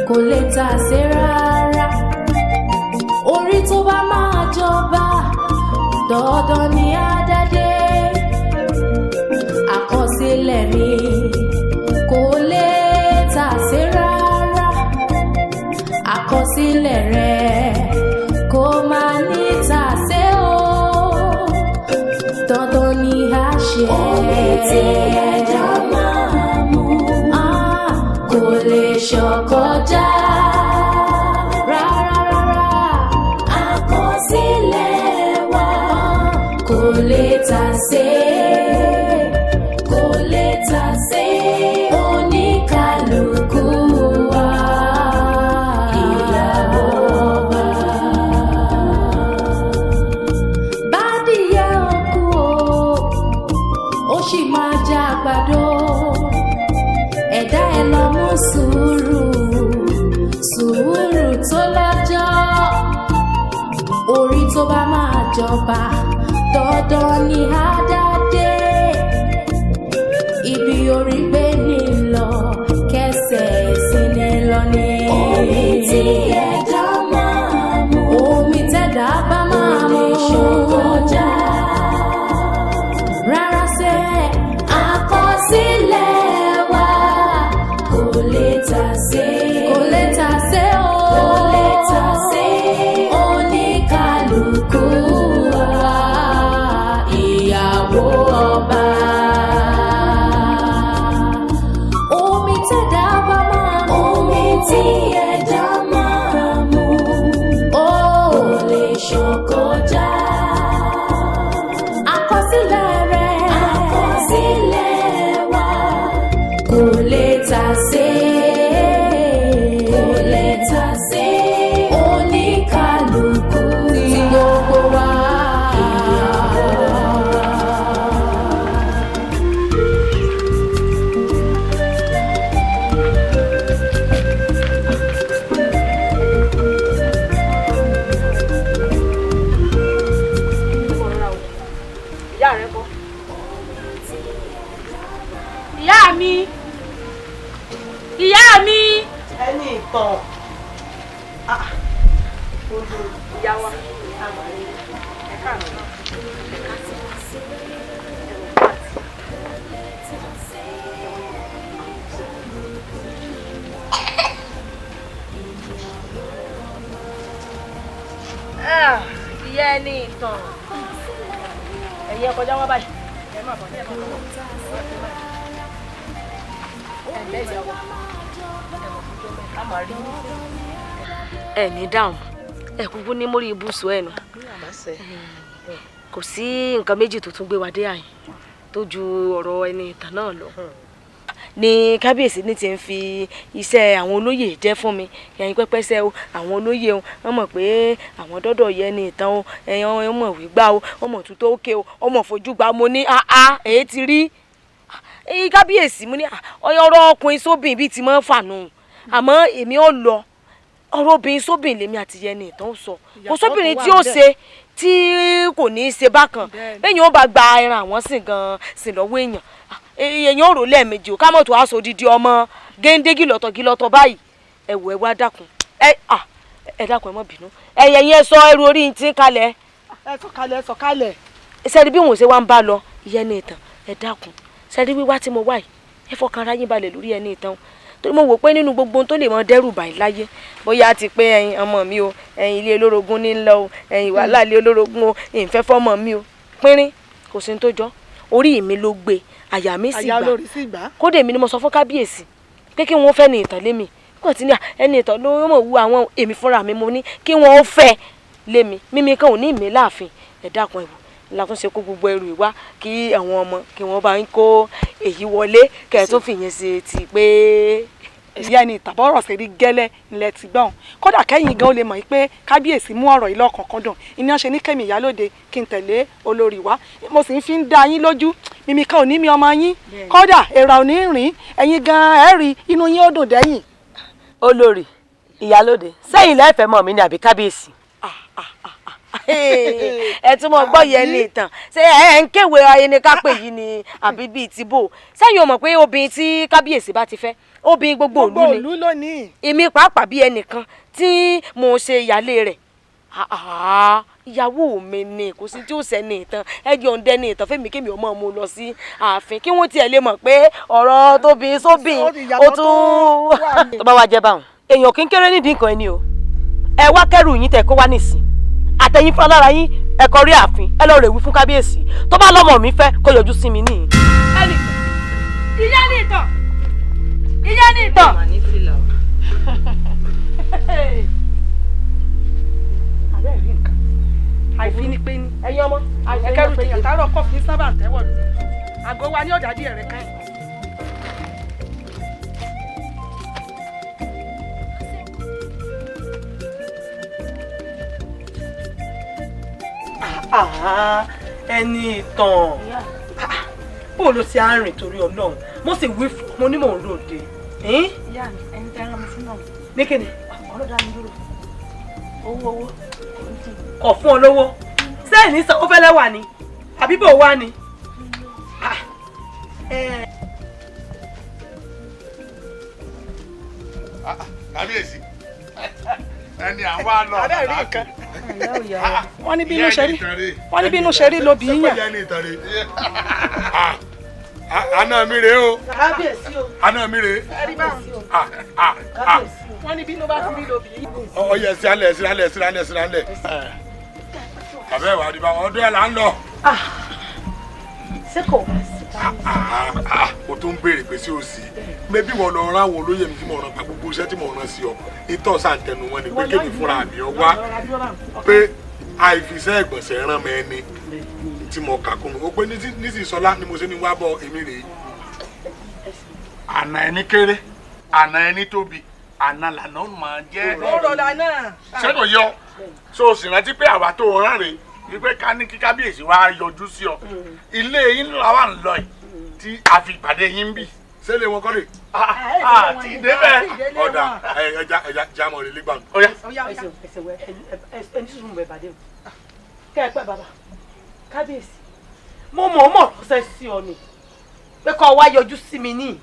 kò lè tà sí rárá. Orí tó bá máa jọba dandan ni àdádé. Àkọsílẹ̀ mi kò lè tà sí rárá. Àkọsílẹ̀ rẹ̀ kò máa ní tà sí o. Dandan ni a ṣe. Omi tí ẹja máa mú kò lè ṣọ̀kọjá. Kò lè tà sí, kò lè tà sí, oníkálukú wa. Ìyàwó ọba. Bádìyẹ òkú ó sì máa jẹ àgbàdo. Ẹ̀dá ẹ lọ mú sùúrù, sùúrù tó lọ́jọ́. Orí tó bá máa jọba dandan ni àdádé. Ibi orí gbé ní lọ kẹsẹ̀ sí ní lọ ní. Omi tí ẹ̀dá máa mú, omi tẹ̀dá bá máa mú, kò lè ṣọ̀kọjá. Rárá sẹ́, àkọsílẹ̀ wa kò lè tà sí, kò lè tà sí o, kò lè tà sí, oníkálukú wa. Ìyàwó ọba. Omi tẹ̀dá bá máa mú, omi tí ẹ̀dá máa mú, kò lè ṣọ̀kọjá. Àkọsílẹ̀ rẹ̀, àkọsílẹ̀ wa kò lè tà sí, kò lè tà sí, oníkálukú tí gbogbo wa. Ìyá mi, ìyá mi. Ẹni ìtàn. Ìyá wa. Ìyá ẹni ìtàn. Ẹ̀yin kọjá wá báyìí. Ẹ má bọ̀ ní ẹ̀ma kọ́. Ẹ ní dáhùn ẹ kúkú ní mórí ibùsùn ẹ nù kò sí nǹkan méjì tó tún gbé wa dé àyìn tó ju ọ̀rọ̀ ẹni ìtàn náà lọ ní kábíyèsí ní ti ń fi iṣẹ́ àwọn olóyè jẹ́ fún mi ẹ̀yin pẹ́pẹ́sẹ́ o àwọn olóyè o wọ́n mọ̀ pé àwọn dọ́dọ̀ yẹ ní ìtàn o ẹ̀yin ọmọ ìwé gbá o ọmọ tuntun òkè o ọmọ fojú gbá mo ní èyí ti rí kábíyèsí mo ní ọ̀rọ̀ ọkùnrin sóbìn bíi ti máa ń fànù àmọ́ èmi ò lọ ọ̀rọ̀ obìnrin sóbìn lèmi àti yẹn ní ìtàn sọ kò sóbìnrin tí ó ṣe tí kò ní í ṣe bákan èèyàn ó bá gba ẹran àwọn sìn gan sìn lọ́wọ́ èèyàn ò rò lẹ́ẹ̀mejì ò ká mọ̀ tó aṣọ odidi ọmọ géńdé gìlọ̀tọ̀ báyìí ẹ̀wọ̀ ẹ̀ wá dákun ẹ dákun ẹ má bínú ẹ̀yẹ̀ yẹn sọ ẹrù orí ti ń kalẹ̀. ẹ sọ̀kalẹ̀. sẹ́ni bí wọn ò ṣe wá ń bá lọ ìyẹn ní ìtàn ẹ dákun sẹ́ni wíwá tí mo wá yìí ẹ fọkàn ara yín balẹ̀ lórí ẹni ìtàn torí mo wò pé nínú gbogbo ohun tó lè mọ dẹ́rù báyìí láyé bóyá ti pé ẹ̀yin ọmọ mi o ẹ̀yin ilé olórogún ní lọ o ẹ̀yin wàhálà ilé olórogún o ìfẹ́ fọ́mọ mi o pínrín kò sí ní tó jọ orí mi ló gbé àyà mi sì gbà kódé mi ni mo sọ fún kábíyèsí pé kí wọ́n fẹ́ ní ìtàn lémi kò tí ní ẹni ìtàn ló mọ̀ wú àwọn èmi fúnra mi mo ní kí wọ́n fẹ́ lémi mímí kan ò ní ìmí láàfin ẹ dákun ẹ̀wò látúnṣe kó gbogbo ẹrù ìwá kí àwọn ọmọ kí wọ́n bá ń kó èyí wọlé kẹ́ tó fìyẹn ṣe ti pé ìyá ẹni ìtàbọ̀rọ̀ sí rí gẹ́lẹ́ ilẹ̀ ti gbọ́n kódà kẹ́yìn gan ó lè mọ̀ pé kábíyèsí mú ọ̀rọ̀ yìí lọ́kànkán dùn iná ṣe ní kẹ́mi ìyálóde kí n tẹ̀lé olórí wa mo sì ń fi ń dá yín lójú mímí kan ò ní mi ọmọ yín kódà èrà ò ní rìn ẹ̀yin gan ẹ̀ rí inú yín ó dùn dẹ́yìn. olórí ìyálóde sẹ́yìn lẹ́fẹ̀ẹ́ mọ̀ mí ni àbí kábíyèsí. ẹ tún mọ gbọ́ yẹn ní ìtàn ṣé ẹ ń kéwèé ayé ni ká pè yìí ni àbí bíi ti bò sẹ́yìn o mọ̀ pé obìnrin tí kábíyèsí bá ti fẹ́ obìnrin gbogbo òlú ni lónìí. èmi pàápàá bí ẹnìkan tí mo ṣe ìyálé rẹ̀ ìyàwó mi ni kò sí tí ó sẹ́ni ìtàn ẹjọ́ ń dẹ́ni ìtàn fẹ́mi kémi ọmọ mo lọ sí ààfin kí wọ́n tiẹ̀ lè mọ̀ pé ọ̀rọ̀ tóbi sóbìn ó tún. tó bá wá jẹ́ báwọn èèyàn kí n kéré nídìí nǹkan ẹni o ẹ wá kẹ́rù yín tẹ̀ kó wá nísìn àtẹ̀yìn fún alára yín ẹ kọ rí ààfin ẹ lọ rè wí fún kábíyèsí tó bá lọ́mọ mi fẹ́ kó yọjú sí mi níyì. ìyá ní ìtàn ìyá ní ìtàn. àìfi ni pé ní ẹ̀yin ọmọ ẹkẹrù tèèyàn tààrọ kọfí sábà ń tẹwọ lù àgọ wa ní ọjà díẹ̀ rẹ káyìn. ẹni ìtàn bó ló ti á rìn torí Ọlọ́run mo sì wí fún mo ní mò ń ròde. ìyá mi ẹni tẹ́ ẹran mi sí náà. ní kíni. ọ̀rọ̀ dá mi dúró owó kọ̀ fún ọ lówó sẹ́yìn ní sanwó fẹ́lẹ́ wà ní àbí bò wá ni. kábíyèsí ẹni àwọn àlọ́ abẹ́ rí nǹkan wọ́n ní bínú ṣe rí wọ́n ní bínú ṣe rí ló bí yàn. àná mi rèé o kábíyèsí o. àná mi rèé. wọ́n ní bínú bá ti rí ló bí yàn. ọyẹ sí alẹ sí alẹ sí alẹ sí alẹ. àbẹ́ ìwà àdìbò àwọn ọdún ẹ̀ là ń lọ. ṣé kò wá sí o tún ń béèrè pé sí o sí mẹbí wọn lọ rán àwọn olóyè mi tí mo ràn pa gbogbo iṣẹ́ tí mo ràn sí ọ ìtọ́ sàǹtẹnu wọn ni pé kémi fúnra mi ọ wá pé àìfiṣẹ́ ìgbọ̀nsẹ̀ rán mi ẹni tí mo kà kún mi ó pé nísì sọlá ni mo ṣe ní wá bọ èmi rèé. àná ẹni kéré àná ẹni tóbi àná làná máa jẹ́. ọ̀rọ̀ lànà. ṣé kò yọ so o sì rántí pé àwa tó o rán rèé wípé ká ní kí kábíyèsí wa yọjú sí ọ ilé yín làwa ń lọ yìí tí a fi ìpàdé yín ń bì ṣé lè wọn kọ́ lè. ti débẹ̀ ọ̀dà ẹja jámọ̀ rẹ̀ lẹ́gbàá. ẹsẹ̀ wẹ ẹni tuntun bẹ̀ bàdé o kẹ́ ẹ pẹ́ bàbá kábíyèsí mo mọ̀ ránṣẹ́ sí ọ ni pé kó wá yọjú sí mi ní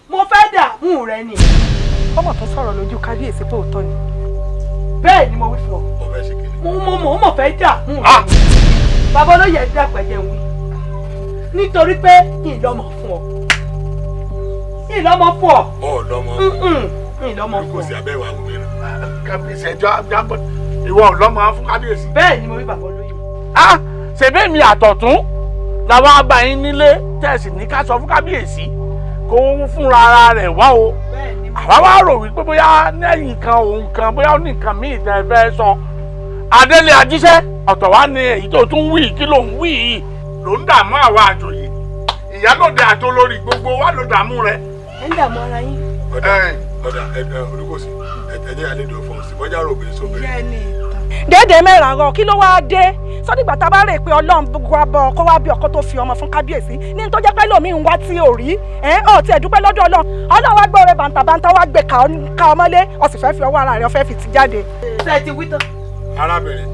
mo fẹ́ dààmú rẹ ni. ọmọ tó sọ̀rọ̀ lójú kábíyèsí pé òótọ́ ni. bẹ́ẹ̀ ni mo wí fún ọ. ọbẹ̀ ṣe kí ni. mo mọ̀ fẹ́ dààmú rẹ ni. bàbá olóyè ẹ̀ dàpẹ́ jẹ́ wí nítorí pé ìlọ́mọ fún ọ. ìlọ́mọ fún ọ. ọ̀ọ́dọ́mọ. ìlọ́mọ fún ọ. kò sí abẹ́ ìwà wùmí nù. kábíyèsí ẹjọ́ jábọ̀ ìwọ ọ̀lọ́mọ fún kábíyèsí. bẹ́ẹ̀ ni mo wí bàbá olóyè. ṣèbí mi àtọ̀tún làwọn àgbà yín nílé tẹ̀sí ní ká sọ fún kábíyèsí kó fúnra ara rẹ̀ wá o. àwa wá rò wípé bóyá lẹ́yìn kan òun kan bóyá ó ní nǹkan míì tẹ́ fẹ́ sọ. adélé ajíṣẹ́ ọ̀tọ̀ wá ní èyí tó tún wí kí ló ń wí yìí. ló ń dààmú àwa àjòyè ìyálòde àti olórí gbogbo wa ló dààmú rẹ. ẹ ń dààmú ara yín. ọ̀dà olùkọ́sí ẹ̀jẹ̀ àlejò fún ọ̀sìn bọ́jà rò bẹ́ẹ̀ sóbìrì. déédéé mẹ́ràn rọ kí ló wáá dé sọ́dígbà tá a bá rè pé ọlọ́run wá bọ̀ kó wá bí ọkọ tó fi ọmọ fún kábíyèsí ní tó jẹ́ pé lómi ń wá tí ò rí ọ̀ tí ẹ̀ dúpẹ́ lọ́dọ̀ ọlọ́run wá gbé ọ̀rẹ́ bàǹtàbàǹtà wá gbé ká ọmọlé ó sì fẹ́ fi ọwọ́ ara rẹ̀ fẹ́ fi ti jáde. ṣé ẹ ti wí tán. arábìnrin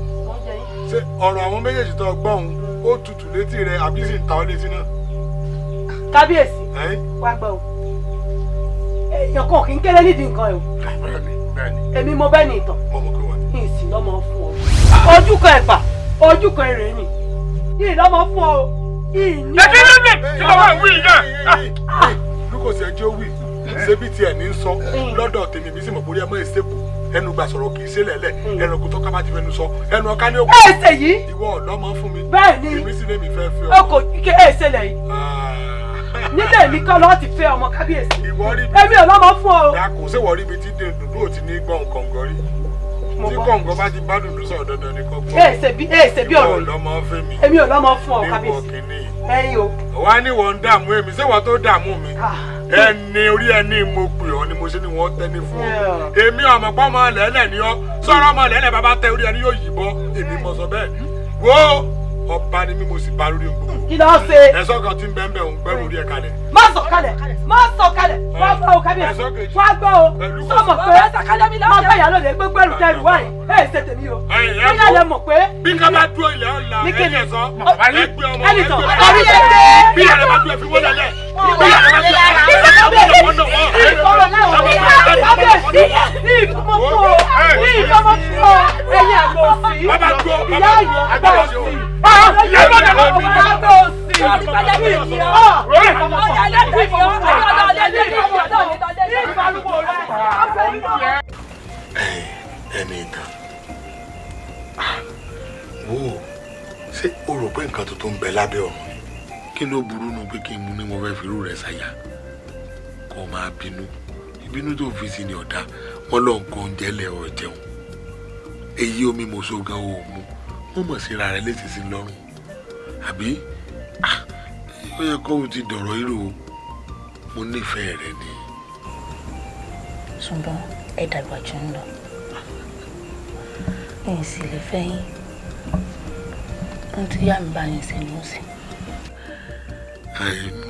ṣé ọ̀rọ̀ àwọn méjèèjì tó gbọ́ òun ó tutù létí rẹ àbí sì ń ta ọ létí náà. kábíyèsí wá gbọ́ o èèyàn kan kì í kéré nídìí nǹkan ẹ̀ o. bẹ́ẹ̀ni èmi mo bẹ́ẹ̀ ní ìtàn. mo mọ̀ pé wà. ìsìn lọ́mọ fún ọ. ojú kan ẹ̀fà ojú kan èrè ni yìí lọ́mọ fún ọ. ìní ẹ kí ló dé kí ló wà wí yẹn. lukọsi ẹjọ wí ṣebí tiẹ̀ ní sọ lọ́dọ̀ tèmi bí sì mọ̀ bórí ẹ mọ́ èsèkù ẹnu gbà sọ̀rọ̀ kì í ṣe lẹ́lẹ̀ ẹnu kò tó ká bá ti fẹnu sọ ẹnu ọ̀ká ní òkú. ẹsẹ̀ yìí. ìwọ ọ̀dọ́mọ fún mi. bẹ́ẹ̀ ni èmi sì lèmi fẹ́ fẹ́ ọkọ̀ ike ẹsẹ̀ lẹ́yìn. nílé mi kọ́ lọ́ọ́ ti fẹ́ ọmọ kábíyèsí. ìwọ rí mi. èmi ò lọ́mọ fún ọ. dàkú ṣé wọ́n rí mi tí dùndú ò ti ní gbọ́n kọ̀ǹgọ́ rí tí kọ̀ǹgọ́ bá ti bá dùndú sọ̀rọ̀ dandan ní kọ́gbọ́n. ẹsẹ̀ bí ọ̀rọ̀ ìwọ ọ̀dọ́mọ fẹ́ mi. èmi ò lọ́mọ fún ọ kábíyèsí. ẹ̀yin o. wá ní wọn ń dààmú èmi ṣé wọn tó dààmú mi ẹni orí ẹni mo pè ọ ni mo ṣe ni wọn tẹni fún ọ èmi ọmọ pọ ọmọ lẹlẹ ni ọ sọ̀rọ̀ ọmọ lẹlẹ bàbá tẹ orí ẹni yóò yìnbọn èmi mọ sọ bẹ́ẹ̀ wo ọba ni mí mo sì bá lórí gbogbo. kí ló ṣe. ẹ̀sọ́ kan tí ń bẹ́ẹ̀ bẹ́ẹ̀ ń gbẹ́rù orí ẹ̀ kalẹ̀. má sọ kalẹ̀ wá gbọ́ o kábíyèsí wá gbọ́ o sọmọ pé má bá yàrá lè gbogbo ẹrù tẹrù wáyé ẹ ṣe tèmi o bóyá lè mọ̀ pé. bí ká bá dúró ilẹ̀ ọ̀la ẹ̀yẹ sọ ẹgbẹ́ ọmọ ẹni tán ẹgbẹ́ ọ̀rí bí yàrá bá dúró ẹ̀fí wọ́n lẹ̀ bí yàrá bá ẹni ìtàn wo ṣé o rò pé nǹkan tuntun ń bẹ lábẹ́ ọ̀run kí ló burú nu pé kí n mú ní mo fẹ́ fi irú rẹ̀ ṣàyà kó máa bínú ìbínú tó fi sí ni ọ̀dà wọn lọ nǹkan oúnjẹ lẹ̀ ọ̀ jẹun èyí omi mọ̀ṣọ́ gan o mú wọ́n mọ̀ síra rẹ̀ létí sí lọ́rùn àbí ó yẹ kó o ti dọ̀rọ̀ irú o mo nífẹ̀ẹ́ rẹ ni. ṣùgbọ́n ẹ dàgbà jù ń lọ ẹ̀yin sì lè fẹ́ yín ohun tí yá mi bá yín sí ni ó sì.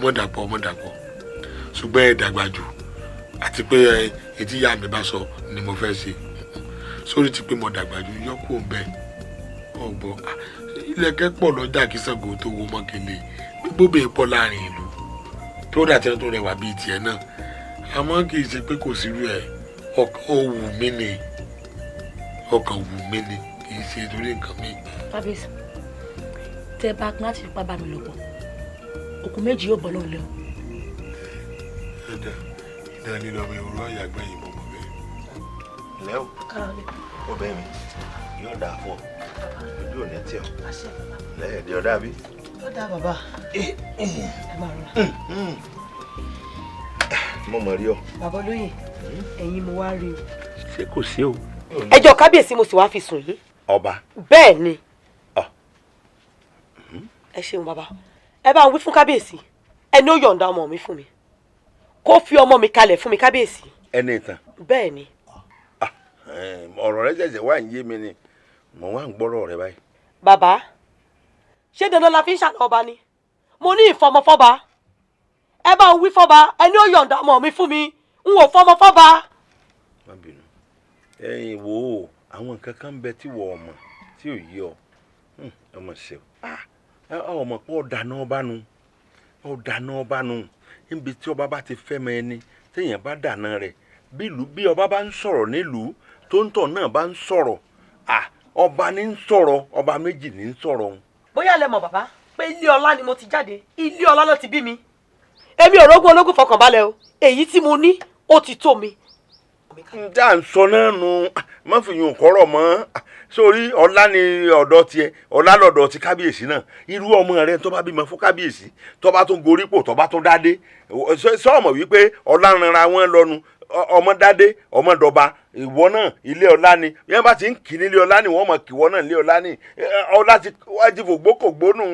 mọ̀dàpọ̀ ṣùgbọ́n ẹ dàgbà jù àti pé etí yá mi bá sọ ni mo fẹ́ ṣe sórí ti pé mo dàgbà jù yọkù ń bẹ ọgbọ́n ilẹ̀kẹ̀ pọ̀ lọ́jà kí Ṣàngó tó wo mọ́kẹ́lẹ́ gbogbo bẹ́ẹ̀ pọ̀ láàrin ìlú tó dà tí wọ́n tó rẹwà bíi tiẹ̀ náà àmọ́ kì í ṣe pé kò sírú ẹ̀ ọkàn wù mí ni kì í ṣe torí nǹkan mi. kábíyèsí tẹ bá pín láti fipá bá mi lò pọ̀ òkú méjì yóò bọ́ náà lé o. ìdá lílọ mi òru àyàgbẹ́ yìí mo mọ̀ bẹ́ẹ̀. ilé o ọbẹ̀ mi yóò dáa fún ọ ojú ò ní tí ọ lẹ́yìn ọ̀dà bí. ó dá bàbá ẹ máa rọra. mo mọ̀ rí ọ. bàbá olóyè ẹ̀yin mo wá rí o. ṣé kò sí o. ẹjọ́ kábíyèsí mo sì wá fi sùn yín. ọba. bẹ́ẹ̀ ni. ẹ ṣeun bàbá ẹ bá ń wí fún kábíyèsí ẹni ó yọ̀ǹda ọmọ mi fún mi kó fi ọmọ mi kalẹ̀ fún mi kábíyèsí. ẹni ìtàn. bẹ́ẹ̀ ni. ọ̀rọ̀ rẹ ṣẹ̀ṣẹ̀ wá ń yé mi ni mo wá ń gbọ́rọ̀ rẹ báyìí. bàbá ṣé dandan la fi ń ṣàná ọba ni mo ní ìfọmọ fọba ẹ bá ń wí fọba ẹni ó yọ̀ǹda ọmọ mi fún mi n ò fọmọ fọba. má bínú ẹ̀yin wo àwọn nǹkan kan bẹ tí wọ́n ọmọ tí ò yí ọ ọmọ ṣe ọmọ pé ọ̀dàná ọba nu níbi tí ọba bá ti fẹ́ mọ ẹni téèyàn bá dànà rẹ̀ bí ọba bá ń sọ̀rọ̀ nílùú tó ń tọ̀ náà bá ń sọ̀rọ̀ ọba ní ń sọ̀rọ̀ ọba méjì ní ń sọ̀rọ̀ òun. bóyá lẹ mọ̀ bàbá pé ilé ọlá ni mo ti jáde ilé ọlá ló ti bí mi èmi ò rógún ológun fọkànbalẹ̀ o èyí tí mo ní ó ti tó mi. n tá à ń sọ náà nu má fi yùn kọ́rọ̀ mọ́ sórí ọlá ni ọ̀dọ̀ tiẹ̀ ọlá lọ́dọ̀ ti kábíyèsí náà irú ọmọ rẹ tó bá bímọ fún kábíyèsí tó bá tún gorípò tó bá tún dádé sọ́ọ̀mọ̀ wípé ọlá ranra wọn lọ́nu ọmọ dádé ọmọ dọba ìwọ náà ilé ọlá ni yẹn bá ti ń kì nílé ọlá ni wọ́n mọ̀ kí wọ́n náà ilé ọlá ni ọlá ti wájú fògbókògbónú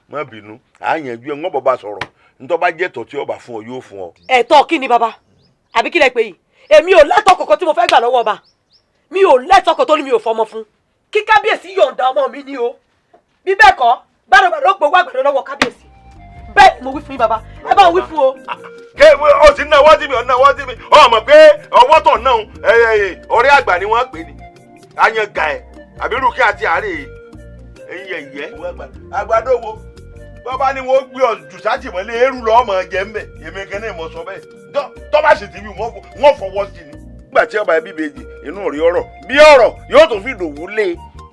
má bínú àyànjú ẹ̀ ń gbọ́ bá sọ̀rọ̀ nítorí bá jẹ́ tọ̀ tí ọba fún ọ yóò fún ọ. ẹ̀tọ́ kí ni bàbá àbí kí lẹ pè yìí èmi ò lẹ́tọ̀ọ́ kọ̀ọ̀kan tí mo fẹ́ gbà lọ́wọ́ ọba mi ò lẹ́tọ̀ọ́ kọ̀ọ̀kan tó ní mi ò fọmọ fún kí kábíyèsí yọ̀ǹda ọmọ mi ní o bí bẹ́ẹ̀ kọ́ gbàdúgbàdú ó gbowó àgbàdo lọ́wọ́ kábíyèsí bẹ́ẹ̀ mo wí fún yín bàbá ẹ bá ń wí fún o. ké o ti náwó sí mi ọ̀nàwó sí mi ọmọ pé ọwọ́ tọ̀ náà ọ̀rẹ́ àgbà ni wọ́n pè ní àyàngá ẹ̀ àbí rúkẹ́ àti àárẹ̀ ẹ̀yẹ àgbàdo wo bọ́bá ni wọ́n gbé ọ̀jù sátìmọ́lé eérú lọ́mọ jẹ́ ń bẹ̀ èmi kan náà mo sọ bẹ́ẹ̀ tọ́ba sì ti wí wọ́n fọwọ́ sí ni. nígbà tí ọba ẹbí bèjì inú rí ọ̀rọ̀ bí ọ̀rọ̀ yóò tún fi dòwú lé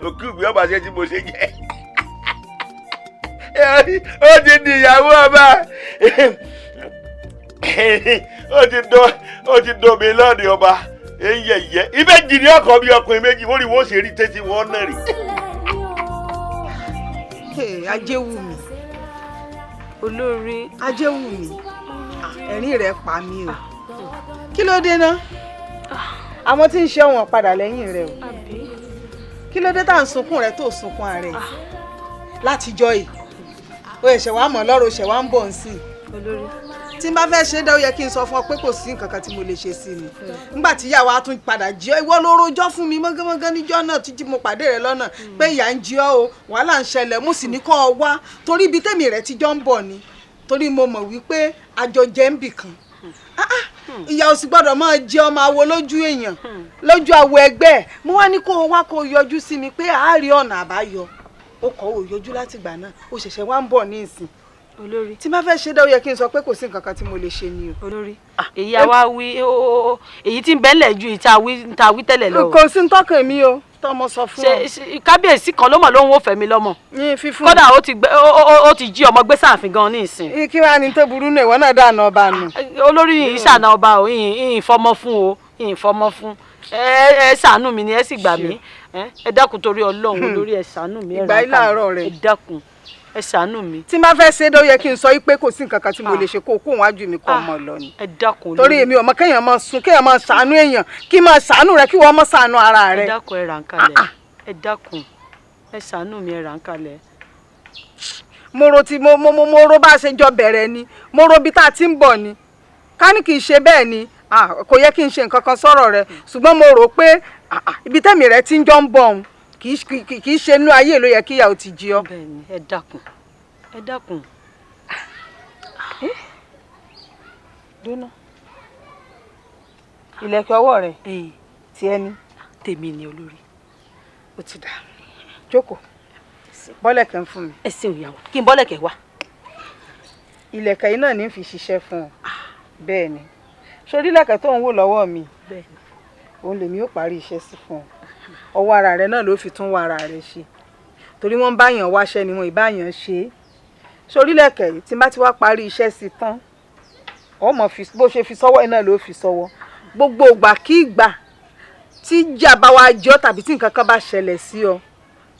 òkú ìgbé ọba ṣe tí mo ṣe jẹ́ ó ti di ìyàwó ọba ó ti dòmí lọ́ọ̀dì ọba ẹ̀yẹ ibẹ̀ jìnnì ọkọ̀ bí ọkùnrin méjì wọ́n rí wọ́n ṣe rí tẹ́tí wọ́n náà rí. Ajéwùmí olórí Ajéwùmí ẹ̀rín rẹ̀ pa mí o kí ló dé náà àwọn tí ń ṣe wọn padà lẹ́yìn rẹ̀ o kí ló dé tá à ń sunkún rẹ̀ tó sunkún ààrẹ látijọ́ yìí o ẹ̀ṣẹ̀ wàá mọ̀ lọ́rọ̀ ṣẹ̀ wàá ń bọ̀ ń sìn. olórí tí n bá fẹ́ ṣe é dá ó yẹ kí n sọ fún ọ pé kò sí nǹkan kan tí mo lè ṣe sí ni nígbà tí ìyàwó á tún padà jí ọ ìwọ ló rojọ́ fún mi mọ́gánmọ́gán níjọ́ náà títí mo pàdé rẹ lọ́nà pé ìyà ń jí ọ o wàhálà ń ṣẹlẹ̀ mo sì ní kọ́ ọ wá torí ibi tèmi rẹ ti jọ ń bọ̀ ni torí mo mọ̀ wípé àjọjẹ ń bì kan ìyá ò sì gbọ́dọ̀ máa jẹ ọmọ awo lójú èèyàn lójú awo ẹgbẹ́ mo wá ní kó o wá kó o yọjú sí mi pé àárí ọ̀nà àbáyọ ó kọ́ ò yọjú látìgbà náà ó ṣẹ̀ṣẹ̀ wá ń bọ̀ ní ìsìn olórí tí má fẹ́ ṣe dá ó yẹ kí n sọ pé kò sí nǹkan kan tí mo lè ṣe ni o. olórí èyí àwa wí èyí tí ń bẹ́lẹ̀ ju ìta wí tẹ́lẹ̀ lọ. kò sí ń tọ́kàn mi o tọmọ sọ fún ọ. kábíyèsí kan ló mọ̀ lóun ò fẹ́ mi lọ́mọ. kódà ó ti jí ọmọ gbé sáàfin gan ní ìsìn. kí wàá ní tó burú nù ìwọ náà dáná ọba nù. olórí yìí ṣàna ọba o yìí fọmọ fún o yìí fọmọ fún ẹ ṣàánú mi ni ẹ sì gbà mí ẹ dákun torí Ọlọ́run olórí ẹ ṣàánú mi ìgbà ilé àárọ̀ rẹ ẹ dákun ẹ ṣàánú mi. tí n bá fẹ́ ṣe é dó yẹ kí n sọ pé kò sí nǹkan kan tí mo lè ṣe kó kó wájú mi kó mọ̀ lọ ni. ẹ dákun torí èmi ò mọ kéèyàn máa sun kéèyàn máa ṣàánú èèyàn kí máa ṣàánú rẹ kí wọ́n máa ṣàánú ara rẹ. ẹ dákun ẹ rà ń kalẹ̀ ẹ dákun ẹ ṣàánú mi ẹ rà ń kalẹ̀. mo ro bá a ṣe jọ bẹ̀rẹ̀ ni mo ro bí tá a ti ń bọ̀ ni ká ní kì í ṣe bẹ́ẹ̀ ni kò yẹ kí n ṣe nǹkan kan sọ̀rọ̀ rẹ ṣùgbọ́n mo rò pé ibi tẹ́mi rẹ ti ń jọ ń bọ̀ ọ̀hún kì í ṣe inú ayé ló yẹ kí ìyàwó ti jí ọ. bẹ́ẹ̀ni ẹ dákun ẹ dákun. dúnà ìlẹ̀kẹ̀ ọwọ́ rẹ̀ ti ẹni. tèmi ni olórí. ó ti dà jókòó bọ́lẹ̀kẹ̀ ń fún mi. ẹ ṣeun ìyàwó kí n bọ́lẹ̀kẹ̀ wá. ìlẹ̀kẹ̀ yìí náà ní fi ṣiṣẹ́ fún ọ bẹ́ẹ̀ ni sórí ìlẹ̀kẹ̀ tó ń wò lọ́wọ́ mi òun lèmi ó parí iṣẹ́ sí fún ọ ọwọ́ ara rẹ náà ló fi tún wọ ara rẹ ṣe torí wọ́n bá yàn wáṣẹ́ ni wọ́n ìbá yàn ṣe é sórí ìlẹ̀kẹ̀ yìí tí n bá ti wá parí iṣẹ́ sí tán ọmọ bó ṣe fi sọ́wọ́ iná ló fi sọ́wọ́ gbogbo ìgbà kí ìgbà tí ìjà bá wá jọ tàbí tí nǹkan kan bá ṣẹlẹ̀ sí ọ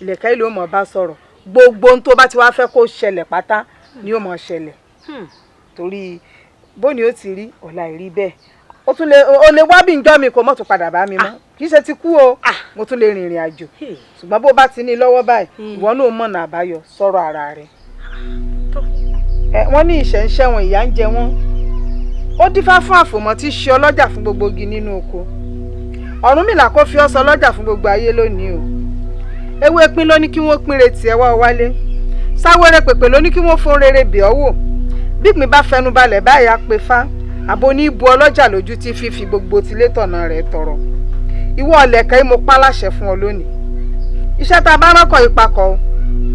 ìlẹ̀kẹ̀ yìí ló mọ̀ bá sọ̀rọ̀ gbogbo ohun tó bá ti wá fẹ́ kó ṣẹlẹ̀ pátá ni ó mọ̀ ṣẹlẹ̀ torí bó ni ó ti rí ọ̀la ìrí bẹ́ẹ̀ ó tún lè wá bí njọ́ mi kò mọ̀ tó padà bá mi mọ́ kì í ṣe ti kú o mo tún lè rìnrìn àjò ṣùgbọ́n bó bá ti ní lọ́wọ́ báyìí ìwọ náà mọ̀nà àbáyọ sọ̀rọ̀ ara rẹ̀ wọ́n ní ìṣẹ́ ń ṣẹ́wọ̀n ìyà ń jẹ wọ́n ó dífá fún àfòmọ́ tí ṣe ọlọ́jà fún gbogbo igi nínú oko Ọ̀rúnmìlà kó fi ọ́ sọ ọlọ́jà fún gbogbo ayé lónìí o ewé pín ló ní kí wọ́n pín retí ẹ wá wálé sáwẹ́rẹ́ pèpè ló ní kí wọ́n fún rere bẹ̀ ọ́ wò bí ìpín bá fẹnu balẹ̀ báyìí á pe fá àbò ní ibu ọlọ́jà lójú tí fífi gbogbo tilé tọ̀nà rẹ̀ tọrọ ìwọ ọ̀lẹ̀kẹ̀ yìí mo pa láṣẹ fún ọ lónìí iṣẹ́ tá a bá ránkọ̀ ìpakọ̀ o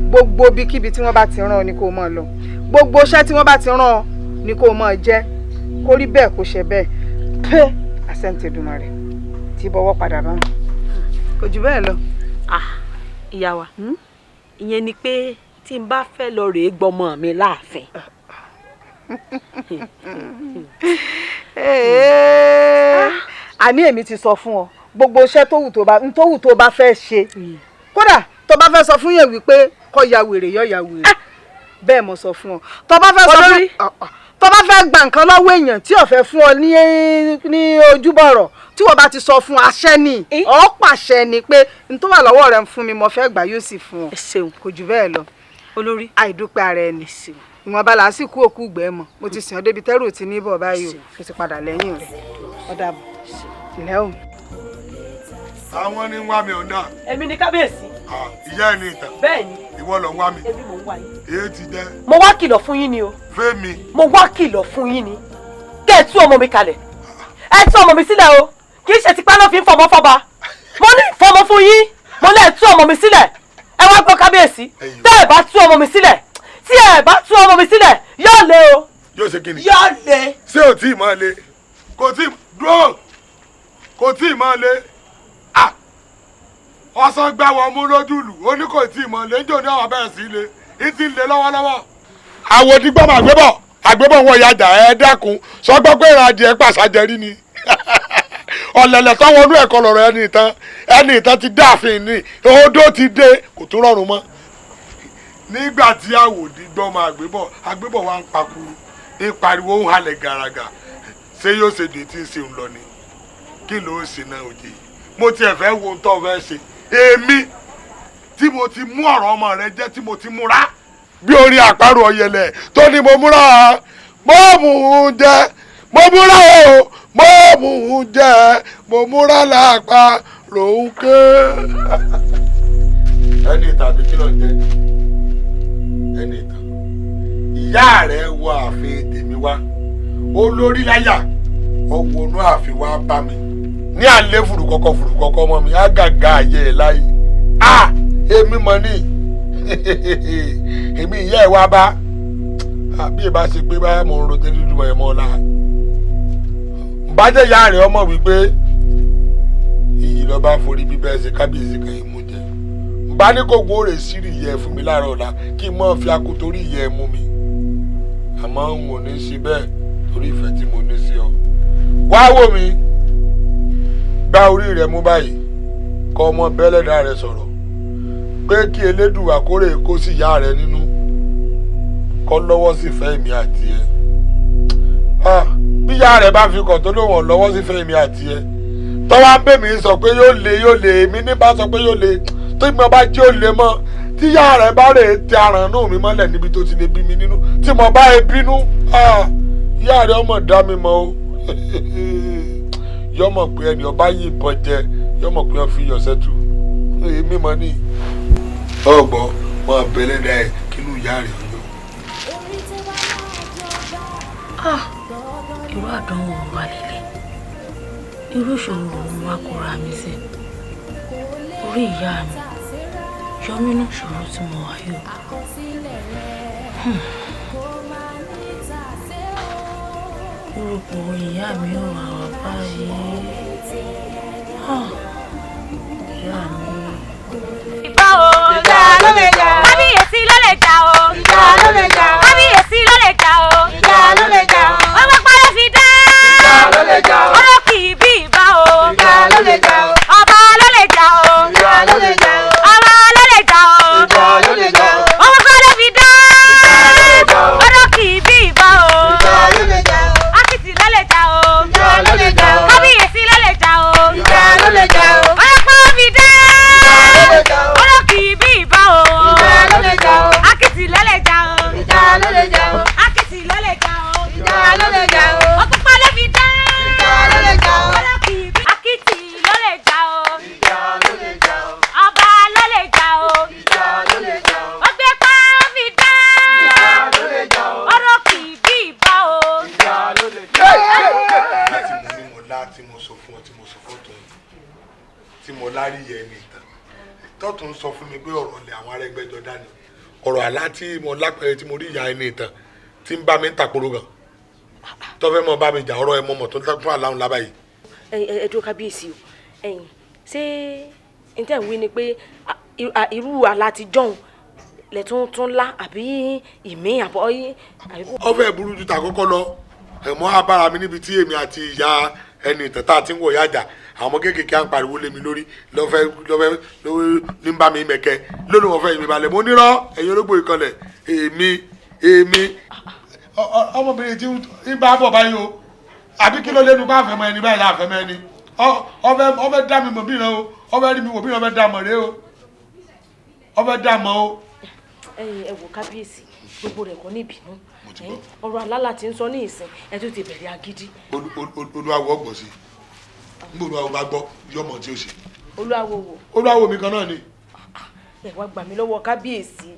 gbogbo ibikíbi tí wọ́n bá ti rán ọ ni kó máa lọ gbogbo iṣẹ́ tí wọ́n bá ti rán ọ ni kó máa jẹ́ kó rí bẹ́ẹ̀ kó ṣe bẹ́ẹ̀ pé àṣẹ́ǹtẹ̀dùmarè tí bọ́wọ́ padà bá wọn kò jù bẹ́ẹ̀ lọ. ìyá wa ìyẹn ni pé tí n bá fẹ́ lọ rèé gbọmọ mi láàfin. àní èmi ti sọ fún ọ gbogbo iṣẹ́ tó wù tó bá fẹ́ ṣe kódà tó bá fẹ́ sọ fún yẹn wípé kó ya wèrè yọ ya wèrè bẹ́ẹ̀ mo sọ fún ọ tó bá fẹ́ sọ fún tó bá fẹ́ gba nǹkan lọ́wọ́ èèyàn tí ò fẹ́ fún ọ ní ojúbọ̀rọ̀ tí wọ́n bá ti sọ fún àṣẹ ni ọ pàṣẹ ni pé n tó wà lọ́wọ́ rẹ fún mi mo fẹ́ gbà yóò sì fún ọ. ẹ ṣeun kò jù bẹ́ẹ̀ lọ. olórí àìdúpẹ́ ara ẹni ìwọ̀nba làásìkò òkú gbẹ́ mọ̀ mo ti sìn ọ́ débi tẹ́rù ti ní bọ̀ báyìí o mo ti padà lẹ́yìn rẹ̀ ọ̀dà bọ̀ ilẹ̀ o. àwọn ní wá mi ọ̀dà. èmi ni kábíyèsí. ìyá ẹ̀ ní ìtàn. bẹ́ẹ̀ni. ìwọ lọ wá mi. èmi mò ń wá yín. èyí ti dẹ́. mo wá kìlọ̀ fún yín ni o. fẹ́mi. mo wá kìlọ̀ fún yín ni. kẹ́ ẹ tú ọmọ mi kalẹ̀. ẹ tú ọmọ mi sílẹ̀ o kì í ṣe tipá náà fi ń fọmọ fọba. mo ní fọmọ fún yín mo lẹ́ẹ̀ tú ọmọ mi sílẹ̀. ẹ wá gbọ́ kábíyèsí tẹ́ ẹ bá tú ọmọ mi sílẹ̀ tí ẹ bá tú ọmọ mi sílẹ̀ yóò lé o. yóò ṣe kíni. yóò lé. ṣé ò tí ì máa le kò tí ì dúró kò tí ì máa le ọsàn gbá wọn mú lójúlù ó ní kò tí ì máa le níjó ní àwọn abẹ́rẹ́ sí ilé ní ti ń le lọ́wọ́lọ́wọ́. àwòdìgbọ́mọ àgbébọ̀ wọn ìyájà ẹ dákun sọgbọ́n pé ìrìnàjò ẹ pàṣàjẹrí ni ọ̀lẹ̀lẹ̀ táwọn ọdún ẹ̀kọ́ lọ̀rọ̀ ẹni ìtàn ti dáàfin ní odó ti dé kò tún rọrùn mọ́. nígbà tí àwòdìgbọ́mọ àgbébọ̀ wa ń pakuru ní pariwo ń halẹ̀ gàràgà ṣé yóò ṣe dè tí ń ṣe ń lọ ni kí ló ń ṣe náà òjì mo tiẹ̀ fẹ́ wo ohun tó fẹ́ ṣe èmi tí mo ti mú ọ̀rọ̀ ọmọ rẹ jẹ́ tí mo ti múra bí orí àparò ọ̀yẹ̀lẹ̀ tó ní mo múra mo mú un jẹ mo múra o mo mú un jẹ mo múra lápá lòun ké. ẹni tàbí kí ló ń jẹ ẹni tàn ìyá rẹ wọ ààfin tèmi wá olórí láyà ọwọ́ inú ààfin wá bá mi ní alẹ́ fùrùkọ́kọ́ ọmọ mi àgàgà ayé ẹ̀ láyé èmi mọ̀ ní èmi ìyá ẹ̀ wá bá bí ẹ bá ṣe pé báyà mo ń rotẹ́ nínú ẹ̀ mọ́ la bàjẹ́ ìyá rẹ̀ ọmọ wípé iyì lọ bá forí bíbẹ́ ṣe kábíyèsí kan ìmú jẹ bá ní kò gbóòrè sírì yẹ fún mi láàárọ̀ ọ̀la kí n mọ̀ fi akutorí yẹ mú mi àmọ́ n ò ní ṣe bẹ́ẹ̀ torí ìfẹ́ tí mo ní sí ọ wá wò mí gba orí rẹ mú báyìí kọ ọmọ bẹ́lẹ́dà rẹ sọ̀rọ̀ pé kí elédùn àkórè kó sí ìyá rẹ nínú kọ́ lọ́wọ́ sí fẹ́ èmi àti ẹ bí ìyá rẹ bá fi kàn tó lóun lọ́wọ́ sí fẹ́ èmi àti ẹ tọ́wọ́ ń bè mí sọ pé yóò le èmi ní bá sọ pé yóò le tó ìmọ̀ bá jẹ́ ó le mọ́ tí ìyá rẹ bá rè ti arànú mi mọ́lẹ̀ níbi tó ti lè bí mi nínú tí mo bá e bínú ìyá rẹ ọmọ dá mi mọ́ o yọmọ pé ẹni ọba yìnbọn jẹ yọmọ pé wọn fi yọsẹ tu èmi mọ ní ọgbọ wọn abẹlẹ dá ẹ kínú ìyá rẹ yọ. irú àdánwò wà lélẹ̀ irú ìṣòro òun wá kóra mi sí orí ìyá mi yọ mí nínú ìṣòro tí mo wà yìí orúkọ ìyá mi ò wà wá báyìí ìyá mi. ìbá o ìjà ló lè jà kábíyèsí ló lè jà o ìjà ló lè jà kábíyèsí ló lè jà o ìjà ló lè jà o ọmọ pálẹ̀ fi dá ìjà ló lè jà o ọ̀rọ̀ kì í bí ìbá o ìjà ló lè jà o ọba ló lè jà o ìjà ló lè jà o ọba ló lè jà o ìjà ló lè jà o ọmọ pálẹ̀ fi dá ọ̀rọ̀ kì í bí ìbá o ìjà ló lè jà o akitì ló lè jà o ìjà ló lè jà o kábíyèsí ló lè jà o ìjà ló lè jà o ọ̀rọ̀ pálẹ̀ fi dá ọ̀rọ̀ kì í bí ìbá o ìjà ló lè jà o akitì ló lè jà o ìjà ló lè jà o akitì ló lè jà o ìjà ló lè jà o ọ̀pọ̀ pálẹ̀ fi dá ìjà ló lè jà o ọ̀rọ̀ kì í bí akitì ló lè jà o ìjà ló lè jà o ọba ló lè jà o ìjà ló lè jà o ọgbẹ́ pálẹ̀ fi dá ìjà ló lè jà o ọ̀rọ̀ kì í bí ìbá o ìjà ló lè jà o. láti mo ní mo lá tí mo sọ fún ọ tí mo sọ fún ọ tí mo lárí yẹ ní ìtàn tọ́tún sọ fún mi pé ọ̀rọ̀ lè àwọn arẹ́gbẹ́jọ dání ọ̀rọ̀ àlá tí mo lápẹ̀rẹ̀ tí mo rí ìyá ẹni ìtàn tí ń bá mi ń tàkóró gan tọ́fẹ́ mọ́ bá mi jà ọ̀rọ̀ ẹ mọ́ mọ́ tó ń tún àláhùn lábàá yìí. ẹ dúró kábíyèsí o ṣé n tẹ́ ń wí ni pé irú àlá ti jọ̀hún lẹ̀ tún lá àbí ìmí àbọ̀ yín. ọfẹ burú ju tàkọ́kọ́ lọ ẹ̀mọ́ abára mi níbi tí èmi àti ìyá ẹni ìtàn tá a ti ń wọ̀ yájà àwọn ọmọ kéékèèké à ń pariwo lé mi lórí lọ́fẹ́ ní bá mi mẹ̀kẹ́ lónìí wọ́n fẹ́ yìí mi balẹ̀ mo nírọ́ ẹ̀yin ológbò ìkọlẹ̀ èmi ọmọbìnrin tí ń bá bọ̀ báyìí o àbí kí ló lẹ́nu bá fẹ́ mọ ẹni báyìí láàfẹ́ mọ ẹni ọfẹ́ dá mi mọ̀ bíran o ọfẹ́ rí mi wò bíran ọfẹ́ dá mọ̀ rẹ o ọfẹ́ dá mọ̀ o. ẹ wò kábíyèsí gbogbo rẹ̀ kọ́ ní ìbínú ọ̀rọ̀ àlálà tí ń sọ ní ìsìn ẹ tó ti bẹ̀rẹ̀ agídí. olúwawo ọgbọ̀n sí i nígbà olúwawo bá gbọ́ yọmọ tí ó ṣe. olúwawo wo. olúwawo mi kan náà ni. ẹ wá gbà mí lọ́wọ́ kábíyèsí